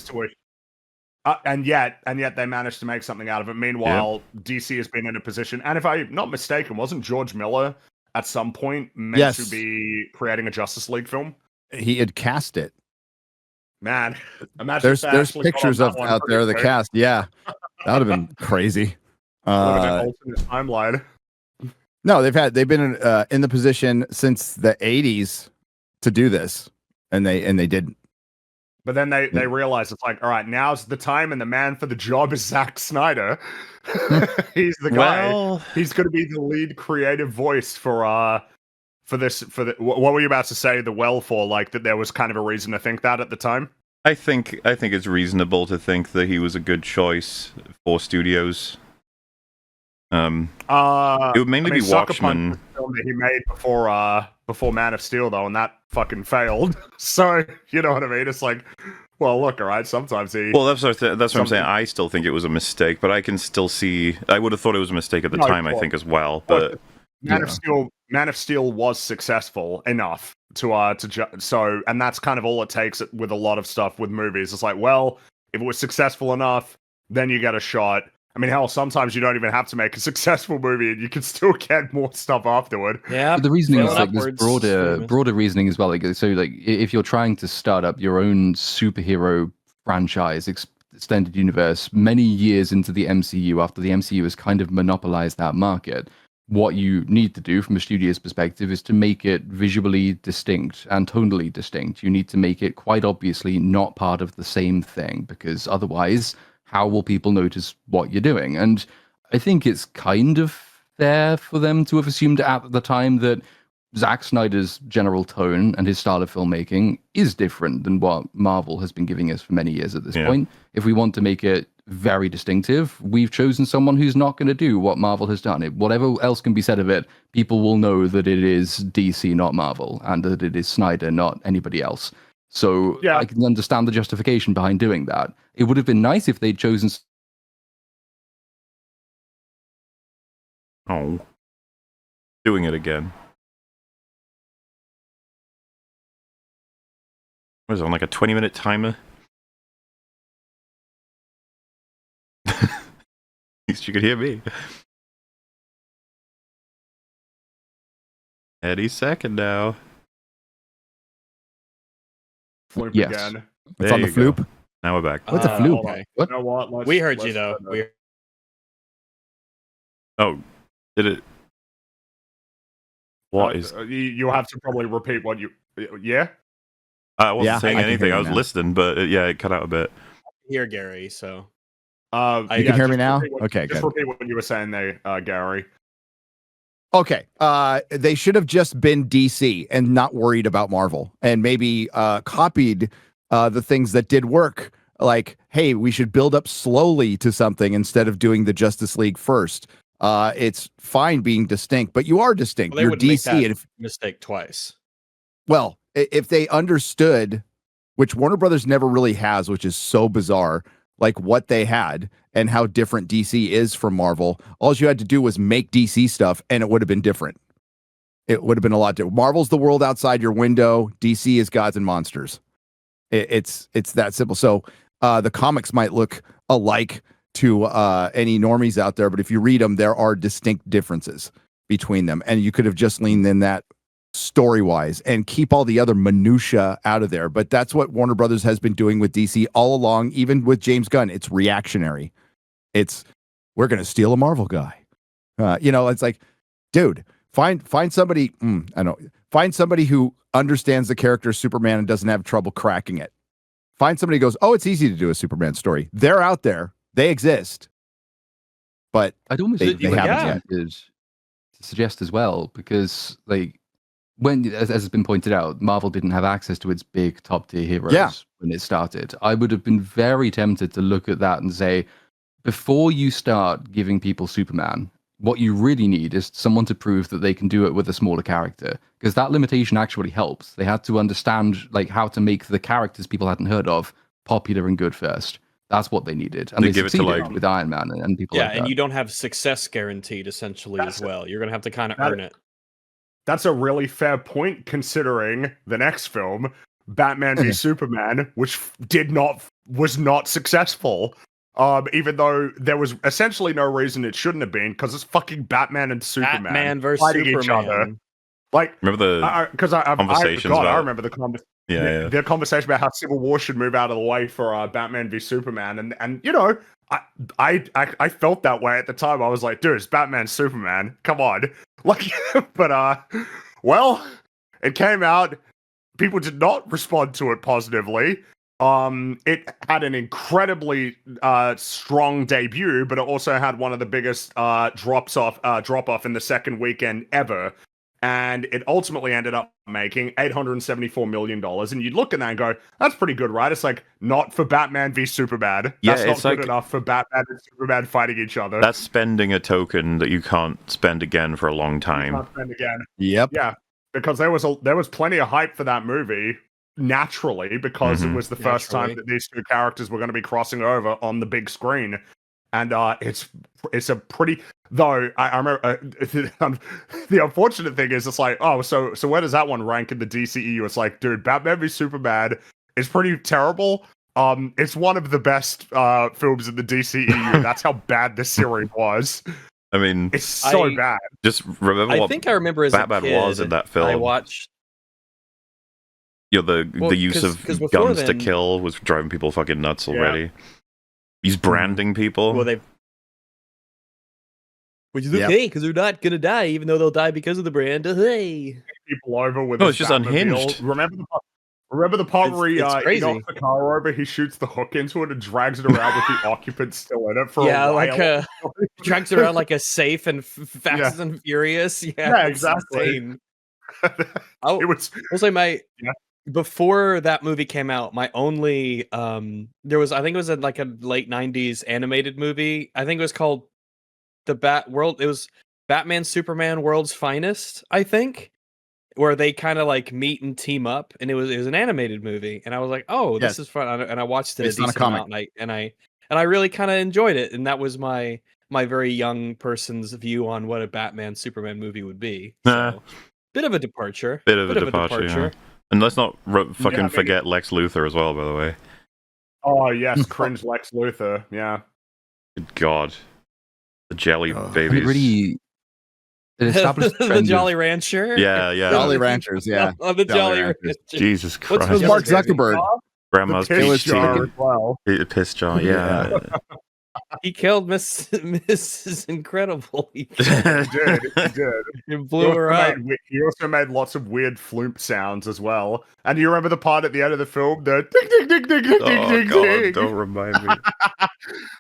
And yet they managed to make something out of it. Meanwhile, DC has been in a position, and if I'm not mistaken, wasn't George Miller at some point meant to be creating a Justice League film? He had cast it. Man, imagine there's pictures of out there of the cast. Yeah, that would have been crazy. Alternate timeline. No, they've been in the position since the 80s to do this, and they didn't. But then they realize it's like, all right, now's the time, and the man for the job is Zack Snyder. He's the guy. He's going to be the lead creative voice for this. What were you about to say? Like that there was kind of a reason to think that at the time. I think it's reasonable to think that he was a good choice for studios. It would mainly be Watchmen. Film that he made before Man of Steel, though, and that fucking failed. So you know what I mean? It's like, well, look, all right. Sometimes he. Well, that's what I'm saying. I still think it was a mistake, but I can still see. I would have thought it was a mistake at the time. I think as well, but Man of Steel was successful enough and that's kind of all it takes with a lot of stuff with movies. It's like, well, if it was successful enough, then you get a shot. I mean, hell, sometimes you don't even have to make a successful movie, and you can still get more stuff afterward. Yeah, but the reasoning is like this broader reasoning as well. Like if you're trying to start up your own superhero franchise, extended universe, many years into the MCU, after the MCU has kind of monopolized that market, what you need to do from a studio's perspective is to make it visually distinct and tonally distinct. You need to make it quite obviously not part of the same thing, because otherwise, how will people notice what you're doing? And I think it's kind of fair for them to have assumed at the time that Zack Snyder's general tone and his style of filmmaking is different than what Marvel has been giving us for many years at this point. If we want to make it very distinctive, we've chosen someone who's not going to do what Marvel has done. Whatever else can be said of it, people will know that it is DC, not Marvel, and that it is Snyder, not anybody else. So I can understand the justification behind doing that. It would have been nice if they'd chosen. Oh, doing it again. What is it, on like a 20-minute timer? At least you could hear me. Any second now. Floop Yes. again. It's on the floop. Now we're back. What's a floop? Okay. What? You know what? We heard you though. Oh, did it? What is? You have to probably repeat what you. Yeah. I wasn't saying I can anything. hear I you was now. listening, but it cut out a bit. Hear Gary, so You can hear me now? Okay, Just good. repeat what you were saying there, Gary. Okay. They should have just been DC and not worried about Marvel, and maybe copied the things that did work. Like, hey, we should build up slowly to something instead of doing the Justice League first. It's fine being distinct, but you are distinct. well, they You're wouldn't make DC. that And mistake twice. well, if they understood, which Warner Brothers never really has, which is so bizarre, like what they had and how different DC is from Marvel, all you had to do was make DC stuff and it would have been different. It would have been a lot different. Marvel's the world outside your window. DC is gods and monsters. It's that simple. So the comics might look alike to any normies out there, but if you read them, there are distinct differences between them. And you could have just leaned in that story-wise and keep all the other minutia out of there. But that's what Warner Brothers has been doing with DC all along, even with James Gunn. It's reactionary. It's, we're going to steal a Marvel guy. It's like, dude, find somebody, find somebody who understands the character of Superman and doesn't have trouble cracking it. Find somebody who goes, oh, it's easy to do a Superman story. They're out there. They exist. But I'd almost they haven't yet. to suggest as well, because like when, as has been pointed out, Marvel didn't have access to its big top tier heroes when it started. I would have been very tempted to look at that and say, before you start giving people Superman, what you really need is someone to prove that they can do it with a smaller character, because that limitation actually helps. They had to understand like how to make the characters people hadn't heard of popular and good first. That's what they needed, and they succeeded with Iron Man and people. Yeah, like and that. you don't have success guaranteed essentially as well. You're gonna have to kind of earn it. That's a really fair point, considering the next film, Batman v Superman, which was not successful. Even though there was essentially no reason it shouldn't have been, because it's fucking Batman and Superman Batman versus fighting Superman. each other. Like, remember the conversations I remember the conversation. Yeah. The conversation about how Civil War should move out of the way for Batman v Superman, and I felt that way at the time. I was like, dude, it's Batman Superman. Come on, like, but well, it came out. People did not respond to it positively. It had an incredibly strong debut, but it also had one of the biggest drop off in the second weekend ever. And it ultimately ended up making $874 million. And you'd look at that and go, that's pretty good, right? It's like, not for Batman v Superman. That's not good enough for Batman and Superman fighting each other. That's spending a token that you can't spend again for a long time. You can't spend again. Yep. Yeah, because there was plenty of hype for that movie, naturally, because it was the first time that these two characters were going to be crossing over on the big screen. And it's a pretty, though I remember the unfortunate thing is it's like, oh, so where does that one rank in the DCEU? It's like, dude, Batman v Superman is pretty terrible. It's one of the best films in the DCEU. That's how bad this series was. I mean, it's so bad. Just remember what I remember as Batman a kid, was in that film. I watched. The use of guns to kill was driving people fucking nuts already. He's branding people. Well, which is okay because they're not gonna die, even though they'll die because of the brand. Hey, people over with. No, it's just unhinged. Remember the part where he knocks the car over, he shoots the hook into it and drags it around with the occupants still in it for a while. Drags it around like a safe and Fast and Furious. Yeah, exactly. It was also before that movie came out, my only I think it was like a late 90s animated movie. I think it was called It was Batman Superman World's Finest, I think, where they kind of like meet and team up, and it was an animated movie, and I was like, oh, this is fun, and I watched it a decent amount, and I really kind of enjoyed it, and that was my very young person's view on what a Batman Superman movie would be. So, bit of a departure. Bit of a departure. Yeah. And let's not forget Lex Luthor as well, by the way. Oh, yes, cringe Lex Luthor, yeah. Good God. The jelly babies. It established the Jolly Rancher. Yeah. Jolly Ranchers. Yeah, the Jolly Rancher. Jesus Christ. What's Mark Zuckerberg? Grandma's piss jar as well. Piss jar. Yeah. He killed Mrs. Incredible. He did. He blew her up. He also made lots of weird floop sounds as well. And you remember the part at the end of the film? The ding, ding, ding, ding, ding, ding, ding. Don't remind me.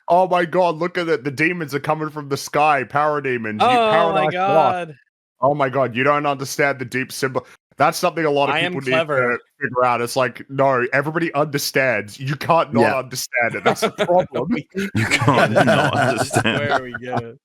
Oh my god, look at it. The demons are coming from the sky. Parademons. Oh my god. Oh my god, you don't understand the deep symbol. That's something a lot of people need to figure out. It's like, no, everybody understands. You can't not understand it. That's the problem. You can't not understand. Where we get it.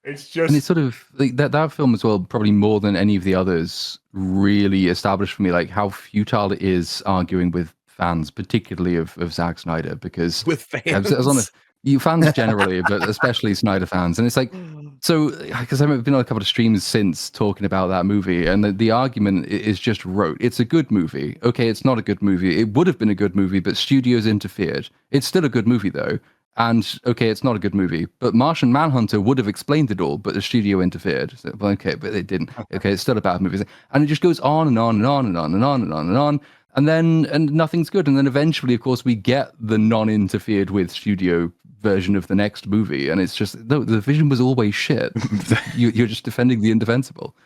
It's just, and it's sort of like that film as well, probably more than any of the others, really established for me like how futile it is arguing with fans, particularly of Zack Snyder, because with fans, as honest, you fans generally, but especially Snyder fans, and it's like, so because I've been on a couple of streams since talking about that movie, and the argument is just rote. It's a good movie. Okay, it's not a good movie. It would have been a good movie, but studios interfered. It's still a good movie though. And okay, it's not a good movie, but Martian Manhunter would have explained it all, but the studio interfered. So, well, okay, but it didn't. Okay, it's still a bad movie, and it just goes on and on and on and on and on and on and on, and nothing's good. And then eventually, of course, we get the non-interfered with studio version of the next movie, and it's just no. The vision was always shit. You're just defending the indefensible.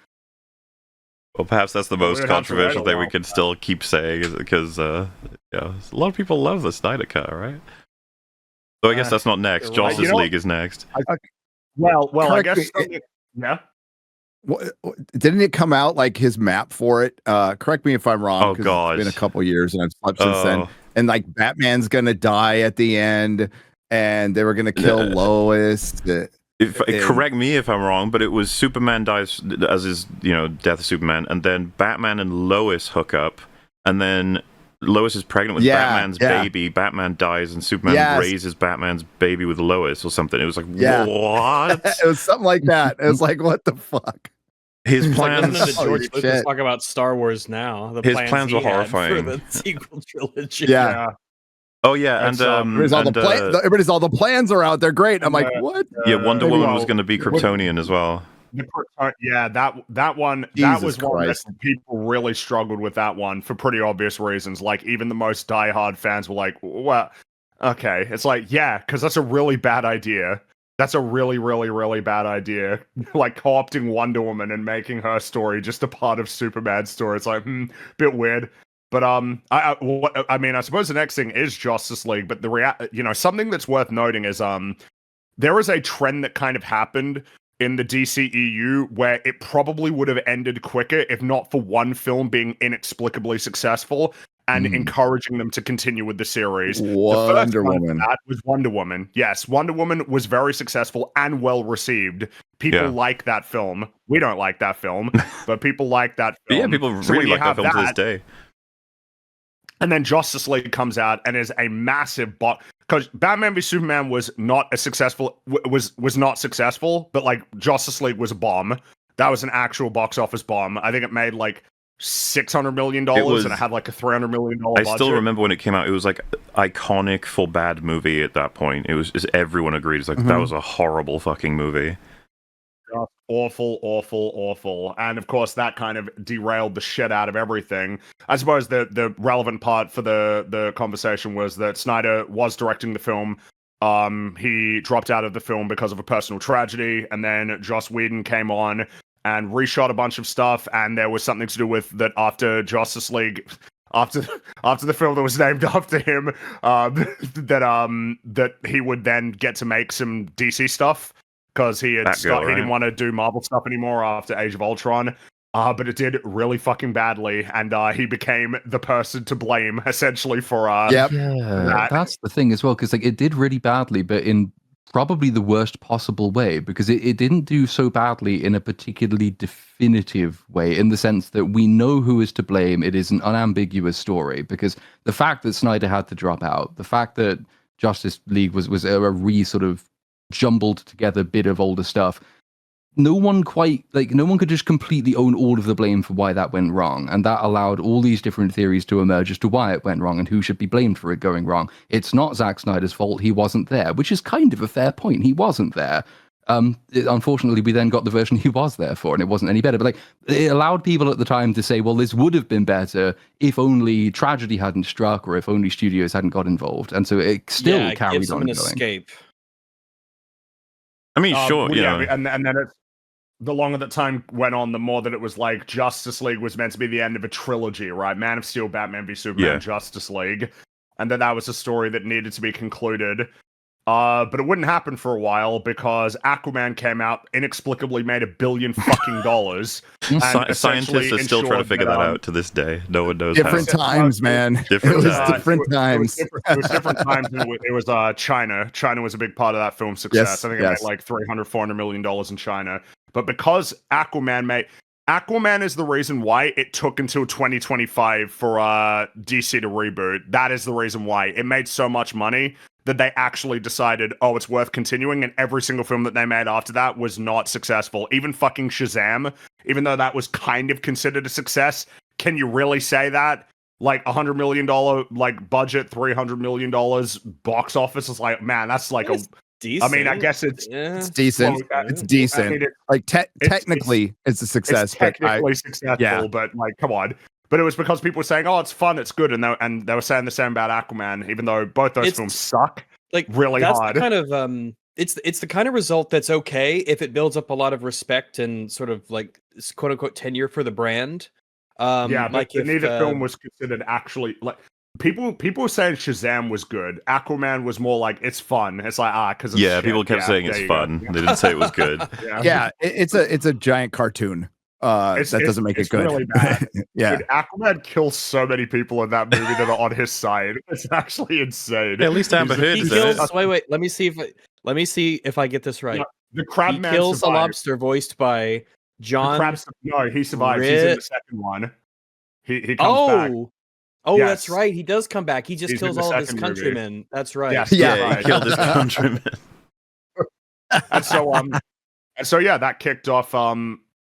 Well, perhaps that's the most controversial thing we can still keep saying, is because a lot of people love the Snyder Cut, right? So I guess that's not next. Justice League is next. Well, I guess. Yeah. Didn't it come out like his map for it? Correct me if I'm wrong. Oh god, it's been a couple years and I've slept since then. And like Batman's gonna die at the end, and they were gonna kill Lois. Correct me if I'm wrong, but it was Superman dies as his death of Superman, and then Batman and Lois hook up, and then Lois is pregnant with Batman's baby. Batman dies, and Superman raises Batman's baby with Lois or something. It was like, what? It was something like that. It was like, what the fuck? His plans. Like George Lucas talk about Star Wars now. His plans were horrifying for the sequel trilogy. Yeah. Oh yeah, and everybody's all the plans are out. They're great. I'm like, what? Yeah, Wonder Woman was going to be Kryptonian as well. Yeah, that one. Jesus that was one that people really struggled with. That one for pretty obvious reasons. Like even the most diehard fans were like, "Well, okay." It's like, yeah, because that's a really bad idea. That's a really, really, really bad idea. Like co-opting Wonder Woman and making her story just a part of Superman's story. It's like, bit weird. But I mean, I suppose the next thing is Justice League. But something that's worth noting is there is a trend that kind of happened in the DCEU where it probably would have ended quicker if not for one film being inexplicably successful and encouraging them to continue with the series. Wonder Woman. That was Wonder Woman. Yes, Wonder Woman was very successful and well received. People like that film. We don't like that film, but people like that film. Yeah, people really like that film to this day. And then Justice League comes out and is a massive because Batman v Superman was not successful, but like Justice League was a bomb. That was an actual box office bomb. I think it made like $600 million and it had like a $300 million budget. I still remember when it came out. It was like iconic for bad movie at that point. It was just everyone agreed. It's like that was a horrible fucking movie. Awful. And of course, that kind of derailed the shit out of everything. I suppose the relevant part for the conversation was that Snyder was directing the film. He dropped out of the film because of a personal tragedy, and then Joss Whedon came on and reshot a bunch of stuff, and there was something to do with that after Justice League. After the film that was named after him, that he would then get to make some DC stuff. Because he didn't want to do Marvel stuff anymore after Age of Ultron. But it did really fucking badly, and he became the person to blame, essentially, for that. That's the thing as well, because like it did really badly, but in probably the worst possible way, because it didn't do so badly in a particularly definitive way, in the sense that we know who is to blame. It is an unambiguous story, because the fact that Snyder had to drop out, the fact that Justice League was a sort of jumbled together bit of older stuff, no one could just completely own all of the blame for why that went wrong, and that allowed all these different theories to emerge as to why it went wrong and who should be blamed for it going wrong. It's not Zack Snyder's fault, he wasn't there, which is kind of a fair point. He wasn't there, Unfortunately, we then got the version he was there for, and it wasn't any better. But like, it allowed people at the time to say, well, this would have been better if only tragedy hadn't struck, or if only studios hadn't got involved. And so it still carried on going. Escape. I mean, sure, and then the longer that time went on, the more that it was like Justice League was meant to be the end of a trilogy, right? Man of Steel, Batman v Superman, Justice League, and that was a story that needed to be concluded. But it wouldn't happen for a while because Aquaman came out, inexplicably made $1 billion fucking. Scientists are still trying to figure that out to this day. No one knows. Different times, man. Different times. It was different times. It was China. China was a big part of that film's success. Yes, I think it made like $300-400 million in China. But because Aquaman is the reason why it took until 2025 for DC to reboot. That is the reason why it made so much money that they actually decided, oh, it's worth continuing, and every single film that they made after that was not successful. Even fucking Shazam, even though that was kind of considered a success, can you really say that? Like $100 million like budget, $300 million box office is like, man, that's like decent. I mean, I guess it's decent. Well, it's decent. I mean, like technically, it's a success. It's technically successful, but like, come on. But it was because people were saying, "Oh, it's fun, it's good," and they were saying the same about Aquaman, even though both those films suck like really that's hard. The kind of it's the kind of result that's okay if it builds up a lot of respect and sort of like quote unquote tenure for the brand. But like neither film was considered actually like people were saying Shazam was good. Aquaman was more like it's fun. It's like because people kept saying it's fun. They didn't say it was good. It's a giant cartoon. That doesn't make it good. Really bad. Dude, Aquaman kills so many people in that movie that are on his side. It's actually insane. Yeah, at least Amber Heard's in it. Wait. Let me see if I get this right. No, the Crabman kills survived. a lobster voiced by John. No, he survives. He's in the second one. He comes back. Oh, yes. That's right. He does come back. He just kills all of his countrymen. Movie. That's right. Yes, he right. killed his countrymen. and so that kicked off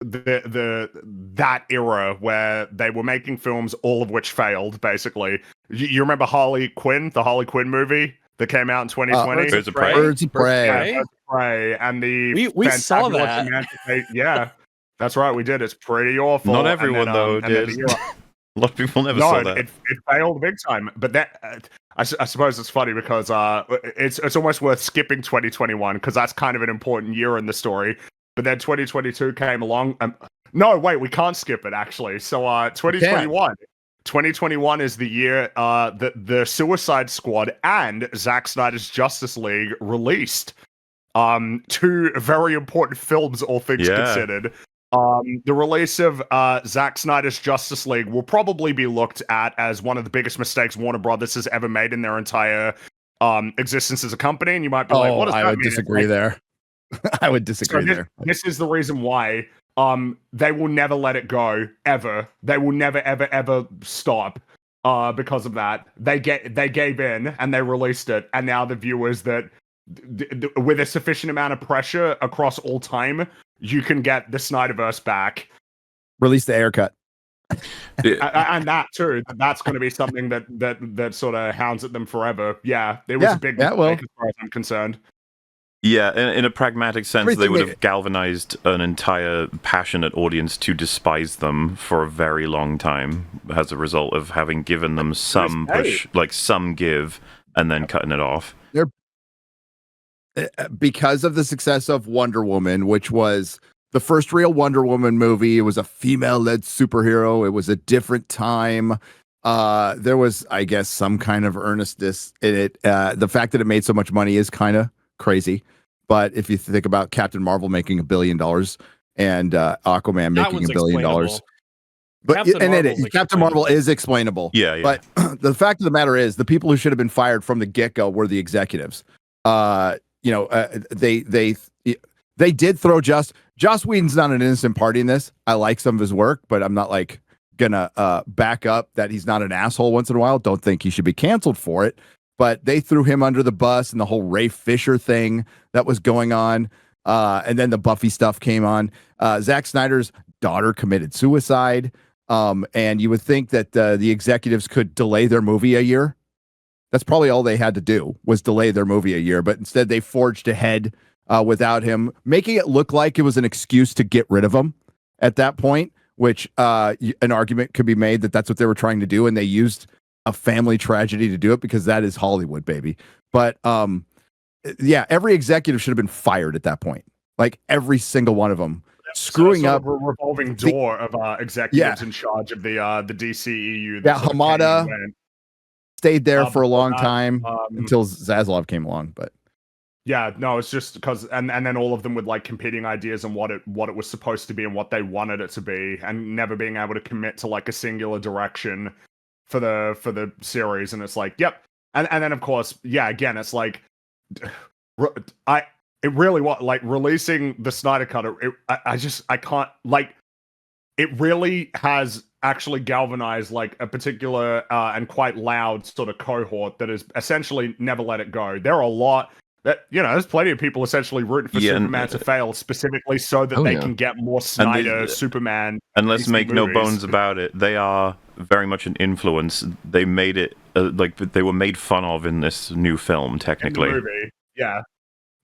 that era where they were making films, all of which failed. Basically, you remember Harley Quinn, the Harley Quinn movie that came out in 2020? Birds of Prey. Birds of Prey. Birds of Prey, and we saw that. Yeah, that's right. We did. It's pretty awful. Not everyone though did. A lot of people never saw that. It failed big time. But that I suppose it's funny because it's almost worth skipping 2021 because that's kind of an important year in the story. But then 2022 came along. No, wait, we can't skip it actually. So 2021. 2021 is the year that the Suicide Squad and Zack Snyder's Justice League released. Two very important films, all things considered. The release of Zack Snyder's Justice League will probably be looked at as one of the biggest mistakes Warner Brothers has ever made in their entire existence as a company. And you might be like, what does that mean? I would disagree there. I would disagree there. This is the reason why they will never let it go, ever. They will never, ever, ever stop because of that. They gave in and they released it. And now the viewers that, with a sufficient amount of pressure across all time, you can get the Snyderverse back. Release the haircut. And that too. That's going to be something that sort of hounds at them forever. Yeah, it was a big mistake as far as I'm concerned. Yeah, in a pragmatic sense, they would have galvanized an entire passionate audience to despise them for a very long time as a result of having given them some push, like some give, and then cutting it off. Because of the success of Wonder Woman, which was the first real Wonder Woman movie. It was a female-led superhero. It was a different time. There was, I guess, some kind of earnestness in it. The fact that it made so much money is kind of crazy. But if you think about Captain Marvel making $1 billion and Aquaman making $1 billion, but Captain Marvel is explainable. Yeah. But the fact of the matter is, the people who should have been fired from the get-go were the executives. They did throw Joss Whedon's not an innocent party in this. I like some of his work, but I'm not like gonna back up that he's not an asshole once in a while. Don't think he should be canceled for it. But they threw him under the bus and the whole Ray Fisher thing that was going on. And then the Buffy stuff came on. Zack Snyder's daughter committed suicide. And you would think that the executives could delay their movie a year. That's probably all they had to do was delay their movie a year. But instead they forged ahead without him, making it look like it was an excuse to get rid of him at that point, which an argument could be made that that's what they were trying to do, and they used a family tragedy to do it because that is Hollywood, baby. But yeah, every executive should have been fired at that point. Like every single one of them. Screwing up a revolving door of executives in charge of the DCEU. Yeah, Hamada stayed there for a long time until Zaslav came along. But yeah, no, it's just because and then all of them with like competing ideas on what it was supposed to be and what they wanted it to be, and never being able to commit to like a singular direction for the series. And it's like, yep, and then of course, yeah, again, it's like it really was like releasing the Snyder Cut. I can't like. It really has actually galvanized like a particular and quite loud sort of cohort that has essentially never let it go. There are a lot that there's plenty of people essentially rooting for Superman to fail specifically so that they can get more Snyder Superman. And let's make no bones about it, they are very much an influence. They made it like they were made fun of in this new film, technically. In the movie. Yeah.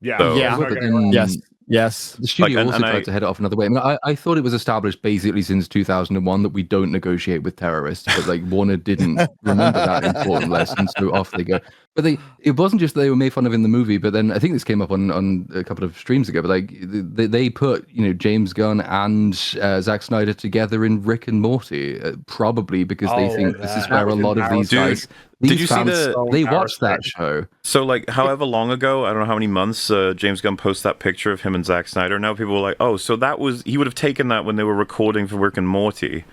Yeah. So, Yes. The studio also tried to head it off another way. I mean, I thought it was established basically since 2001 that we don't negotiate with terrorists, but like Warner didn't remember that important lesson, so off they go. But it wasn't just that they were made fun of in the movie, but then I think this came up on a couple of streams ago, but like they put, James Gunn and Zack Snyder together in Rick and Morty, probably because they think this is where a lot of these guys... Did you see they watched that show? So, like, however long ago, I don't know how many months, James Gunn posted that picture of him and Zack Snyder. Now people were like, "Oh, so he would have taken that when they were recording for Rick and Morty."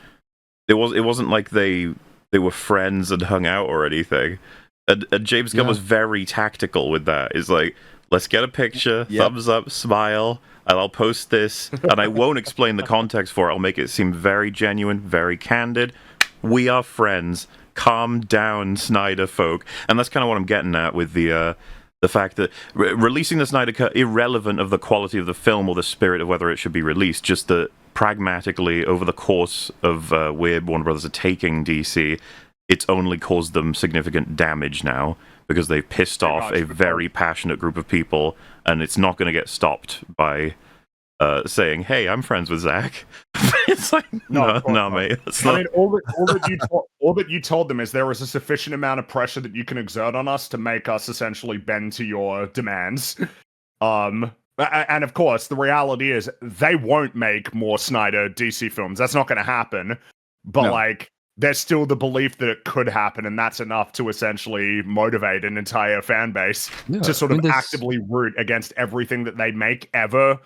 It wasn't like they were friends and hung out or anything. And James Gunn was very tactical with that. It's like, let's get a picture, thumbs up, smile, and I'll post this, and I won't explain the context for it. I'll make it seem very genuine, very candid. We are friends. Calm down, Snyder folk. And that's kind of what I'm getting at with the fact that releasing the Snyder Cut, irrelevant of the quality of the film or the spirit of whether it should be released, just that pragmatically, over the course of where Warner Brothers are taking DC, it's only caused them significant damage now because they've pissed off a very passionate group of people, and it's not going to get stopped by saying, "Hey, I'm friends with Zack." It's like, no, mate. I mean, all that you told them is there is a sufficient amount of pressure that you can exert on us to make us essentially bend to your demands. And of course, the reality is they won't make more Snyder DC films. That's not going to happen. But like, there's still the belief that it could happen, and that's enough to essentially motivate an entire fan base to sort of actively root against everything that they make ever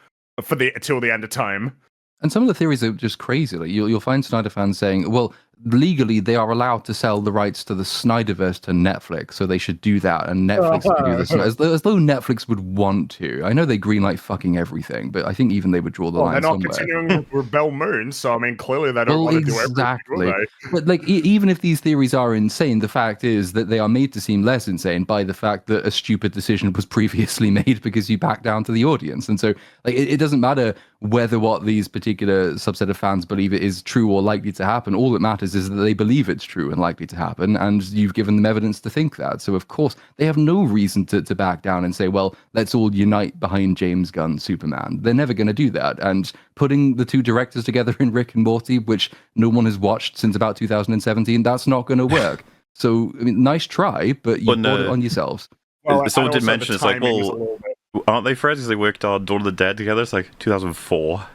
till the end of time. And some of the theories are just crazy. Like you'll find Snyder fans saying, well, legally they are allowed to sell the rights to the Snyderverse to Netflix, so they should do that, and Netflix can do this. As though Netflix would want to. I know they greenlight fucking everything, but I think even they would draw the line somewhere. They're not continuing with Rebel Moon, so I mean, clearly they don't want to do everything, do they? But like, even if these theories are insane, the fact is that they are made to seem less insane by the fact that a stupid decision was previously made because you back down to the audience. And so like, it doesn't matter whether what these particular subset of fans believe it is true or likely to happen. All that matters is that they believe it's true and likely to happen, and you've given them evidence to think that. So of course they have no reason to back down and say, well, let's all unite behind James Gunn Superman. They're never going to do that. And putting the two directors together in Rick and Morty, which no one has watched since about 2017, that's not going to work. So I mean, nice try, but you brought it on yourselves. Well, someone did mention it's like, well, aren't they friends? Because they worked on Dawn of the Dead together. It's like 2004.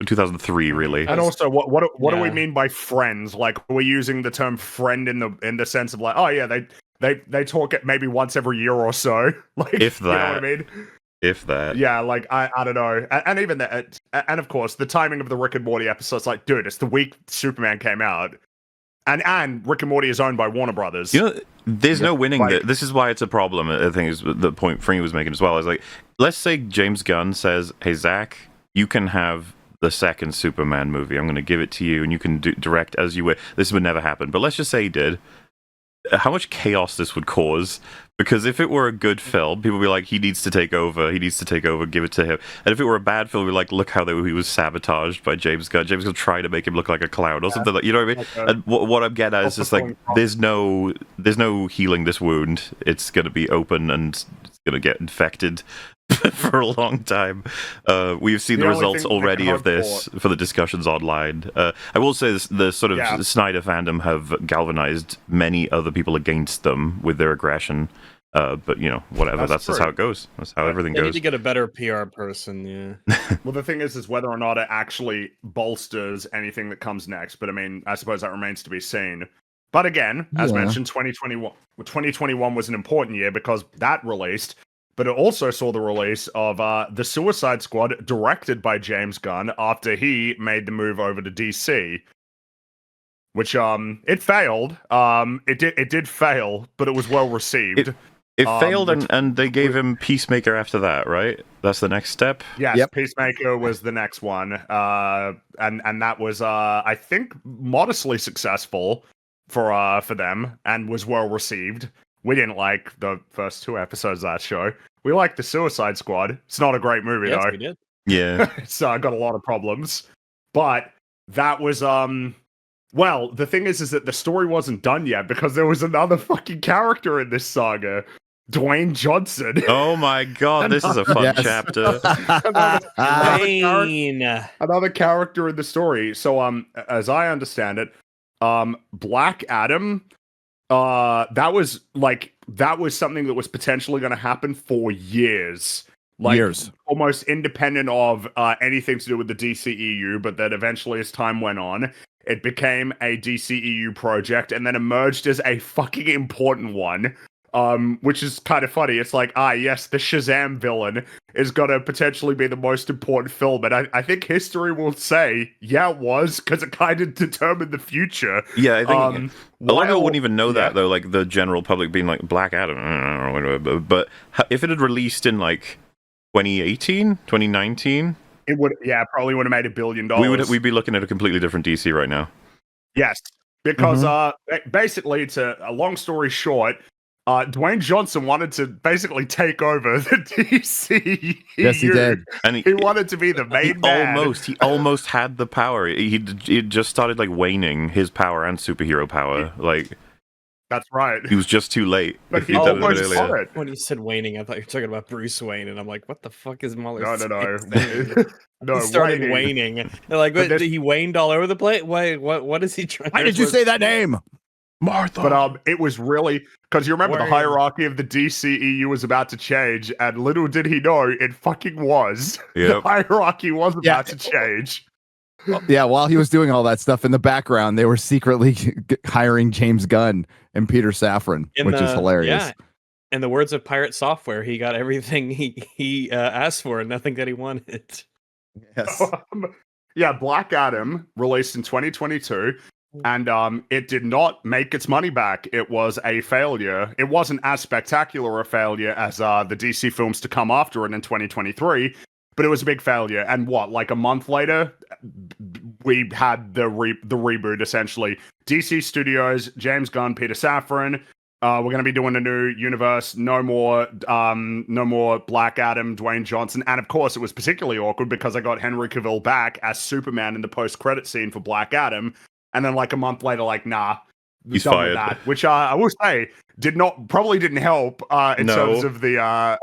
2003, really. And also, what do we mean by friends? Like, we're using the term friend in the sense of like, oh yeah, they talk it maybe once every year or so. Like, if that, you know what I mean? If that, yeah. Like, I don't know. And even that, and of course, the timing of the Rick and Morty episodes. Like, dude, it's the week Superman came out, and Rick and Morty is owned by Warner Brothers. There's no winning. Like, this is why it's a problem. I think is the point Fringy was making as well. Is like, let's say James Gunn says, "Hey, Zack, you can have the second Superman movie. I'm going to give it to you, and you can direct as you wish." This would never happen, but let's just say he did. How much chaos this would cause? Because if it were a good film, people would be like, he needs to take over, give it to him. And if it were a bad film, we'd be like, look how he was sabotaged by James Gunn. James Gunn tried to make him look like a clown or something. Like, you know what I mean? Okay. And what I'm getting at is just like, there's no healing this wound. It's going to be open, and it's gonna get infected for a long time. We've seen the results already of this for the discussions online. I will say the sort of Snyder fandom have galvanized many other people against them with their aggression. But whatever. That's just how it goes. That's how everything goes. They need to get a better PR person. Yeah. Well, the thing is whether or not it actually bolsters anything that comes next. But I mean, I suppose that remains to be seen. But again, as mentioned, 2021 was an important year because that released. But it also saw the release of The Suicide Squad, directed by James Gunn, after he made the move over to DC. Which it failed. It did fail, but it was well received. It failed, and they gave him Peacemaker after that, right? That's the next step? Yes, Peacemaker was the next one. And that was, I think, modestly successful for them, and was well received. We didn't like the first 2 episodes of that show. We liked The Suicide Squad. It's not a great movie, though. We did. Yeah. It's got a lot of problems. But that was, well, the thing is that the story wasn't done yet, because there was another fucking character in this saga. Dwayne Johnson. Oh my god, this is a fun chapter. another character in the story. So, as I understand it, Black Adam, that was something that was potentially going to happen for years. Years. Almost independent of anything to do with the DCEU, but then eventually, as time went on, it became a DCEU project and then emerged as a fucking important one. Which is kind of funny. It's like, yes, the Shazam villain is going to potentially be the most important film. And I think history will say, yeah, it was, because it kind of determined the future. Yeah, I think a lot of people wouldn't even know that, though, like the general public being like, Black Adam, but if it had released in like 2018, 2019... It would, probably would have made $1 billion. We'd be looking at a completely different DC right now. Yes, because basically, it's a long story short, Dwayne Johnson wanted to basically take over the DC. Yes, he did, and he wanted to be the main man. He almost had the power. He just started like waning his power and superhero power. Like, that's right. He was just too late. But he almost saw it. When you said waning, I thought you were talking about Bruce Wayne, and I'm like, what the fuck is Molly? No, he started waning. They're like, he waned all over the place. What is he trying? Why did you say that name? Martha. But it was really, because you remember the hierarchy of the DCEU was about to change, and little did he know it fucking was. Yep. The hierarchy was about to change. Yeah, while he was doing all that stuff in the background, they were secretly hiring James Gunn and Peter Safran, which is hilarious. Yeah. In the words of Pirate Software, he got everything he asked for and nothing that he wanted. Yes. Black Adam released in 2022. And it did not make its money back. It was a failure. It wasn't as spectacular a failure as the DC films to come after it in 2023, but it was a big failure. And like a month later, we had the reboot, essentially. DC Studios, James Gunn, Peter Safran. We're going to be doing a new universe. No more Black Adam, Dwayne Johnson. And of course, it was particularly awkward because I got Henry Cavill back as Superman in the post-credit scene for Black Adam. And then like a month later, like, nah, he's fired. That, which I will say probably didn't help in terms of the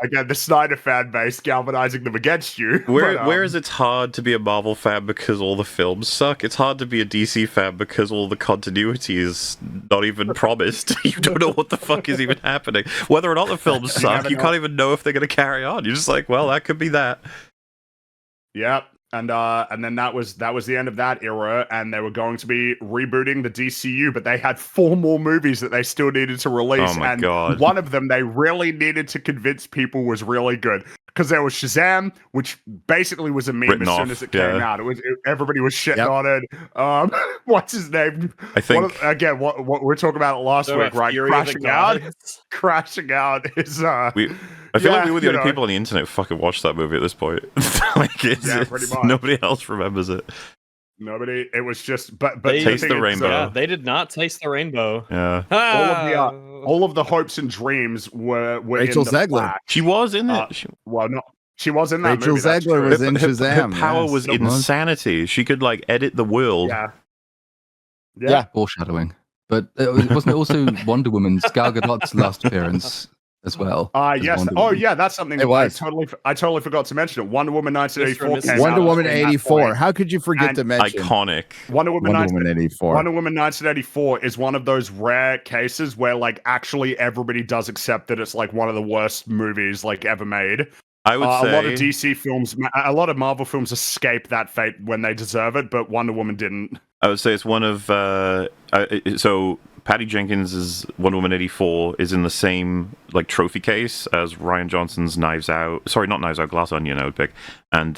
again the Snyder fan base galvanizing them against you. Whereas it's hard to be a Marvel fan because all the films suck, it's hard to be a DC fan because all the continuity is not even promised. You don't know what the fuck is even happening. Whether or not the films suck, you can't even know if they're going to carry on. You're just like, well, that could be that. Yep. And then that was the end of that era, and they were going to be rebooting the DCU, but they had 4 more movies that they still needed to release. Oh my God. One of them they really needed to convince people was really good. Because there was Shazam, which basically was a meme as soon as it came out. Everybody was shitting on it. What's his name? I think what we were talking about it last week, right? Crashing out is I feel like we were the only people on the internet who fucking watched that movie at this point. Pretty much. Nobody else remembers it. Nobody. It was just, but taste the rainbow. They did not taste the rainbow. Yeah. All of the hopes and dreams were Rachel in the Zegler. black. She was in it. She was in that Rachel movie. Zegler was in Shazam. Her power was insanity. She could like edit the world. Yeah. Foreshadowing. But wasn't it also Wonder Woman's Gal Gadot's last appearance? as well. Yes. Oh, yeah. That's something it was. I totally forgot to mention it. Wonder Woman 1984. Wonder Woman 84. How could you forget to mention iconic? Wonder Woman 84. Wonder Woman 1984 is one of those rare cases where like actually everybody does accept that it's like one of the worst movies like ever made. I would say a lot of DC films, a lot of Marvel films escape that fate when they deserve it, but Wonder Woman didn't. I would say it's one of so Patty Jenkins' Wonder Woman 84 is in the same like trophy case as Rian Johnson's Knives Out. Sorry, not Knives Out, Glass Onion. I would pick, and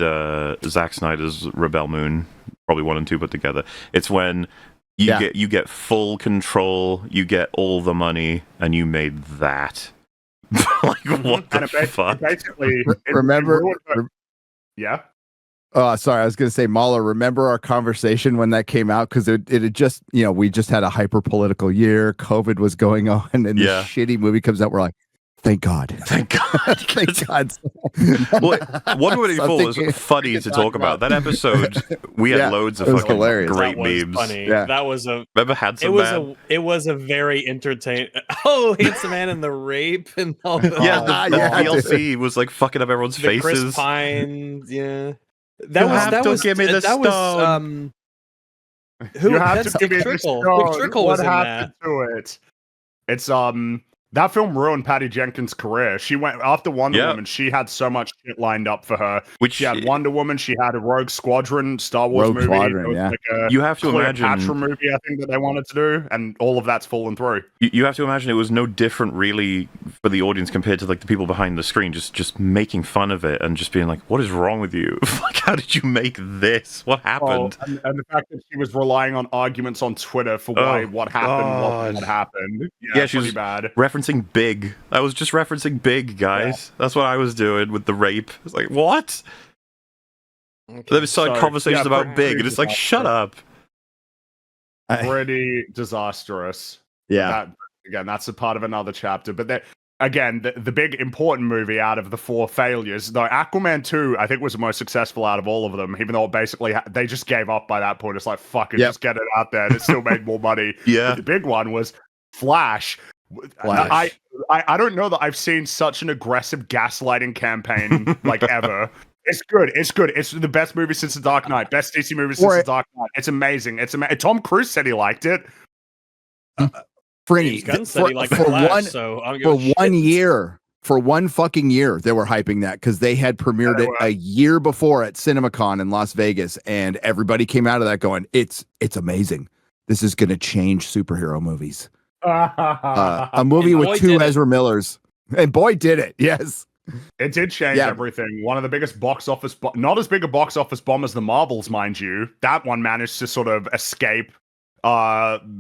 Zack Snyder's Rebel Moon, probably 1 and 2 put together. It's when you get full control, you get all the money, and you made that. Like what the fuck? Basically, remember? Yeah. Oh, sorry. I was going to say, Mahler, remember our conversation when that came out? Because it had just, we just had a hyper political year. COVID was going on, and this shitty movie comes out. We're like, thank God. Thank God. Thank God. Well, Wonder Woman 84 was funny to talk about. That episode, we had loads of fucking great memes. Funny. Yeah. That was remember Handsome Man? It was a very entertaining. Oh, Handsome Man and the rape and all that. Yeah, the DLC was like fucking up everyone's faces. Chris Pine, yeah. That was give me the stone. Who you have to give me the stone. What happened to it? It's that film ruined Patty Jenkins' career. She went after Wonder Woman. She had so much shit lined up for her. She had Wonder Woman. She had a Rogue Squadron, Star Wars movie. Like you have to imagine Cleopatra movie. I think that they wanted to do, and all of that's fallen through. You have to imagine it was no different, really, for the audience compared to like the people behind the screen, just making fun of it and just being like, "What is wrong with you? Like, how did you make this? What happened?" And the fact that she was relying on arguments on Twitter for why what happened, what happened. Yeah, she was bad. Referencing Big. I was just referencing Big, guys. That's what I was doing with the rape. It's like, what? Okay. There was conversations about Big, and it's like, shut up. Pretty disastrous. Yeah. That's a part of another chapter. But the big important movie out of the 4 failures, though Aquaman 2, I think, was the most successful out of all of them, even though basically they just gave up by that point. It's like, fuck it, just get it out there. And it still made more money. Yeah. But the big one was Flash. I don't know that I've seen such an aggressive gaslighting campaign like ever. It's good. It's the best movie since The Dark Knight. Best DC movie since The Dark Knight. It's amazing. Tom Cruise said he liked it. James Gunn said he liked the Flash, for one fucking year, they were hyping that because they had premiered it a year before at CinemaCon in Las Vegas, and everybody came out of that going, "It's amazing. This is going to change superhero movies." A movie with 2 Ezra Millers, and boy did it. Yes, it did change everything. One of the biggest box office not as big a box office bomb as the Marvels, mind you. That one managed to sort of escape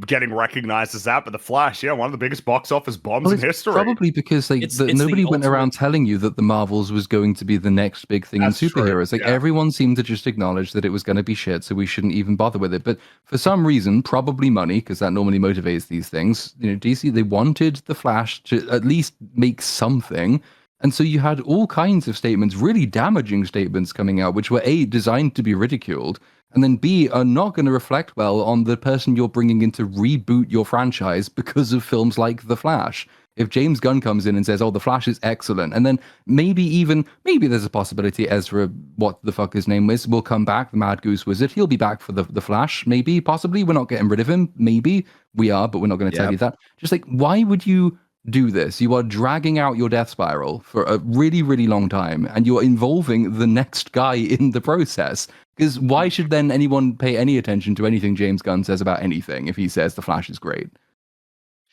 getting recognized as that, but the Flash, one of the biggest box office bombs in history. Probably because nobody went around telling you that the Marvels was going to be the next big thing in superheroes. True. Everyone seemed to just acknowledge that it was going to be shit, so we shouldn't even bother with it. But for some reason, probably money, because that normally motivates these things. DC, they wanted the Flash to at least make something. And so you had all kinds of statements, really damaging statements coming out, which were A, designed to be ridiculed, and then B, are not going to reflect well on the person you're bringing in to reboot your franchise because of films like The Flash. If James Gunn comes in and says, "Oh, The Flash is excellent," and then maybe there's a possibility Ezra, what the fuck his name is, will come back, the Mad Goose Wizard. He'll be back for the Flash, maybe, possibly. We're not getting rid of him. Maybe we are, but we're not going to tell you that. Just like, why would you do this? You are dragging out your death spiral for a really, really long time, and you're involving the next guy in the process. Because why should then anyone pay any attention to anything James Gunn says about anything if he says The Flash is great?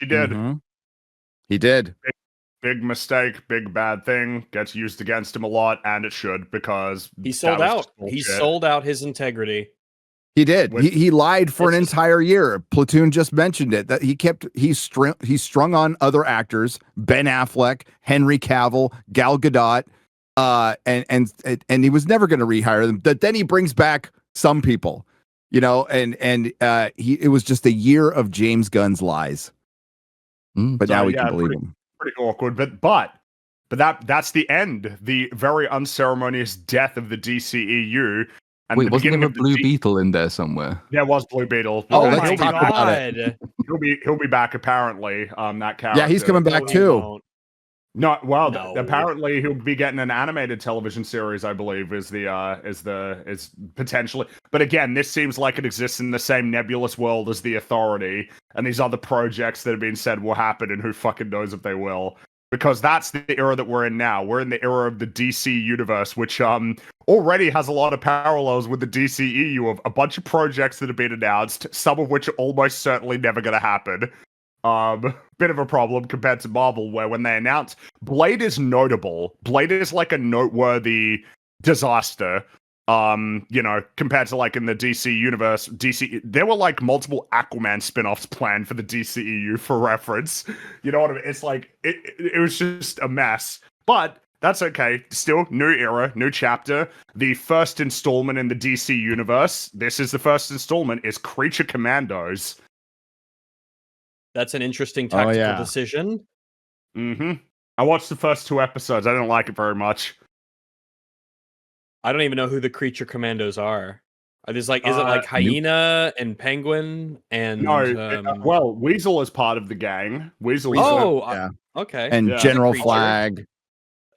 He did. Mm-hmm. He did. Big mistake, big bad thing, gets used against him a lot, and it should, because he sold out. He sold out his integrity. He did. He lied for an entire year. Platoon just mentioned it, that he strung on other actors, Ben Affleck, Henry Cavill, Gal Gadot, and he was never going to rehire them. But then he brings back some people, it was just a year of James Gunn's lies. But now we can believe him. Pretty awkward, but that's the end. The very unceremonious death of the DCEU. And wait, wasn't there a Blue Beetle in there somewhere? There was Blue Beetle. Oh, let's talk about it. He'll be back apparently. That character. Yeah, he's coming back too. No, well, No. apparently he'll be getting an animated television series, I believe, is potentially. But again, this seems like it exists in the same nebulous world as The Authority and these other projects that have been said will happen, and who fucking knows if they will. Because that's the era that we're in now. We're in the era of the DC universe, which already has a lot of parallels with the DCEU of a bunch of projects that have been announced, some of which are almost certainly never going to happen. Bit of a problem compared to Marvel, where when they announce Blade is notable. Blade is like a noteworthy disaster. Compared to like in the DC universe, there were like multiple Aquaman spin-offs planned for the DCEU for reference. You know what I mean? It's like it was just a mess. But that's okay. Still, new era, new chapter. The first installment in the DC universe. This is the first installment. Is Creature Commandos. That's an interesting tactical decision. Mm-hmm. I watched the first 2 episodes. I didn't like it very much. I don't even know who the Creature Commandos are. Is it like Hyena and Penguin and well, Weasel is part of the gang. Weasel. Okay. And General Flag.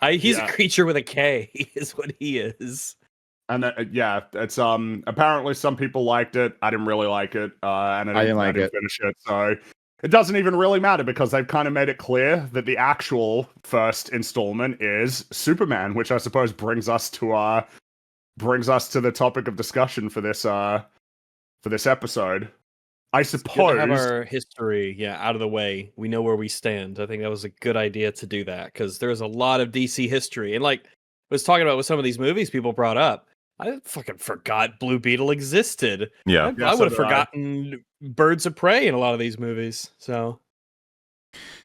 He's a creature with a K. Is what he is. And it's apparently some people liked it. I didn't really like it, and I didn't finish it. So it doesn't even really matter because they've kind of made it clear that the actual first installment is Superman, which I suppose brings us to the topic of discussion for this episode. I suppose to have our history out of the way. We know where we stand. I think that was a good idea to do that because there's a lot of DC history, and like I was talking about with some of these movies people brought up. I fucking forgot Blue Beetle existed. Yeah, I would have forgotten Birds of Prey in a lot of these movies. So,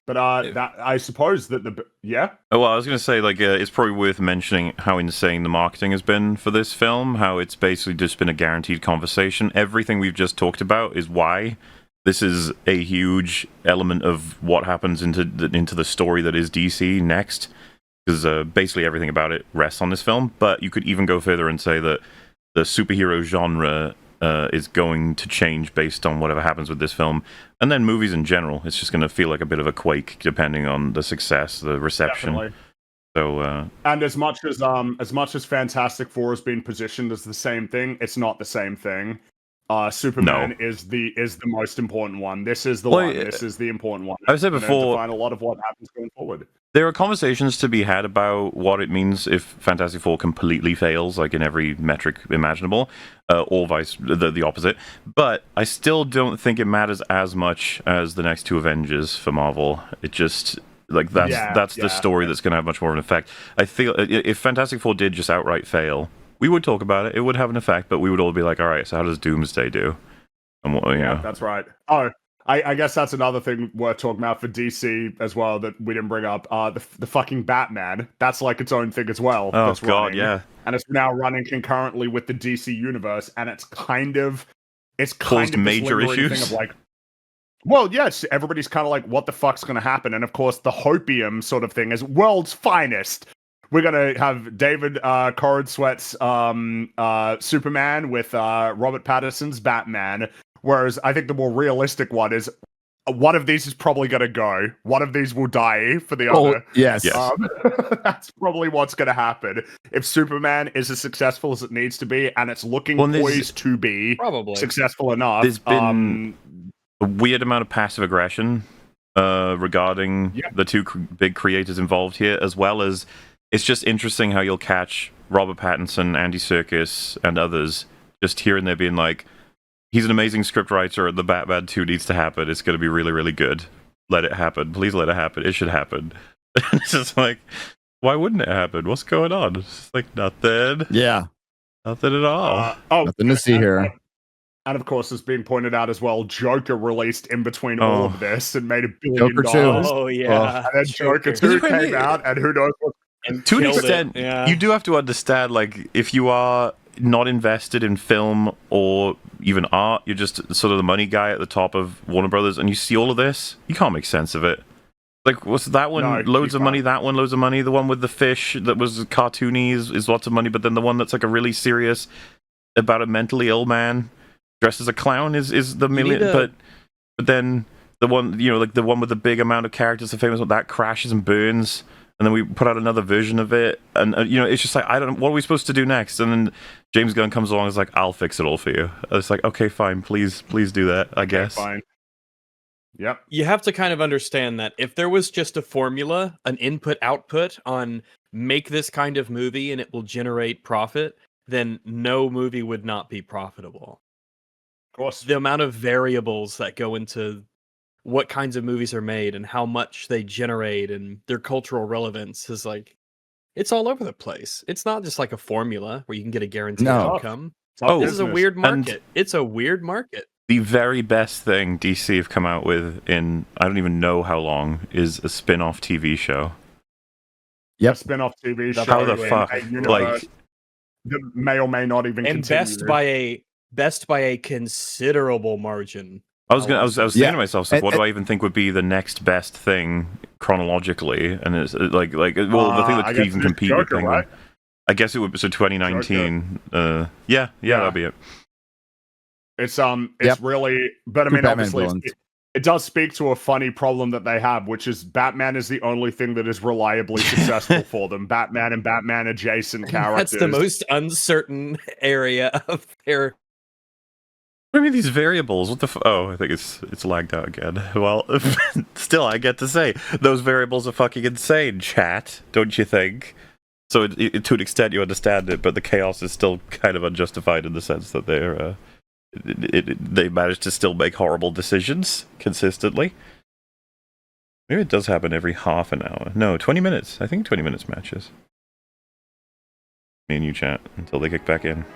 but that I suppose that Oh, well, I was going to say it's probably worth mentioning how insane the marketing has been for this film. How it's basically just been a guaranteed conversation. Everything we've just talked about is why this is a huge element of what happens into the story that is DC next. Because basically everything about it rests on this film, but you could even go further and say that the superhero genre is going to change based on whatever happens with this film, and then movies in general. It's just going to feel like a bit of a quake depending on the success, the reception. Definitely. So, and as much as Fantastic Four has been positioned as the same thing, it's not the same thing. Superman is the most important one. This is the one. This is the important one. I said before, define a lot of what happens going forward. There are conversations to be had about what it means if Fantastic Four completely fails, like in every metric imaginable, or the opposite. But I still don't think it matters as much as the next 2 Avengers for Marvel. It just that's the story that's going to have much more of an effect. I feel if Fantastic Four did just outright fail, we would talk about it. It would have an effect, but we would all be like, all right, so how does Doomsday do? And that's right. Oh. I guess that's another thing worth talking about for DC as well that we didn't bring up. The fucking Batman. That's like its own thing as well. Oh, God, running. Yeah. And it's now running concurrently with the DC universe, and it's kind of major issues. Thing of like, well, yes, everybody's kind of like, what the fuck's going to happen? And of course, the hopium sort of thing is world's finest. We're going to have David Corenswet's Superman with Robert Pattinson's Batman. Whereas I think the more realistic one is one of these is probably going to go. One of these will die for the other. Yes. That's probably what's going to happen. If Superman is as successful as it needs to be, and it's looking poised to be probably successful enough. There's been a weird amount of passive aggression regarding the 2 big creators involved here, as well as it's just interesting how you'll catch Robert Pattinson, Andy Serkis, and others just here and there being like, he's an amazing scriptwriter. The Batman 2 needs to happen. It's going to be really, really good. Let it happen. Please let it happen. It should happen. It's just like, why wouldn't it happen? What's going on? It's like nothing. Yeah. Nothing at all. Nothing to see here. And of course, as being pointed out as well, Joker released in between all of this and made $1 billion. Joker 2. Oh, yeah. And then Joker 2 came out, and who knows what. And to an extent, you do have to understand, like, if you are not invested in film or even art, you're just sort of the money guy at the top of Warner Brothers, and you see all of this, you can't make sense of it. Like, what's that one? No, loads of money, that one, loads of money. The one with the fish that was cartoony is lots of money, but then the one that's like a really serious, about a mentally ill man dressed as a clown is the million. But then the one, like the one with the big amount of characters, the famous one, that crashes and burns. and then we put out another version of it, and it's just like, I don't. What are we supposed to do next? And then James Gunn comes along and is like, I'll fix it all for you. It's like, okay, fine, please do that. I guess. Fine. Yep. You have to kind of understand that if there was just a formula, an input-output on make this kind of movie and it will generate profit, then no movie would not be profitable. Of course. The amount of variables that go into what kinds of movies are made and how much they generate and their cultural relevance is like, it's all over the place. It's not just like a formula where you can get a guaranteed outcome. This is a weird market. It's a weird market. The very best thing DC have come out with in I don't even know how long is a spin-off TV show. Yep, spin-off TV show. How the fuck? Like, that may or may not even and continue. best by a considerable margin. I was thinking to myself, like, what do I even think would be the next best thing chronologically? And it's like the thing that could even compete with Penguin. Right? I guess it would be 2019. Yeah, that'd be it. It's really, but I mean, obviously, it does speak to a funny problem that they have, which is Batman is the only thing that is reliably successful for them. Batman and Batman adjacent characters. That's the most uncertain area of their. What do you mean these variables? What the? I think it's lagged out again. Well, still, I get to say those variables are fucking insane, chat. Don't you think? So to an extent, you understand it, but the chaos is still kind of unjustified in the sense that they're. They manage to still make horrible decisions consistently. Maybe it does happen every half an hour. No, 20 minutes. I think 20 minutes matches. Me and you chat until they kick back in.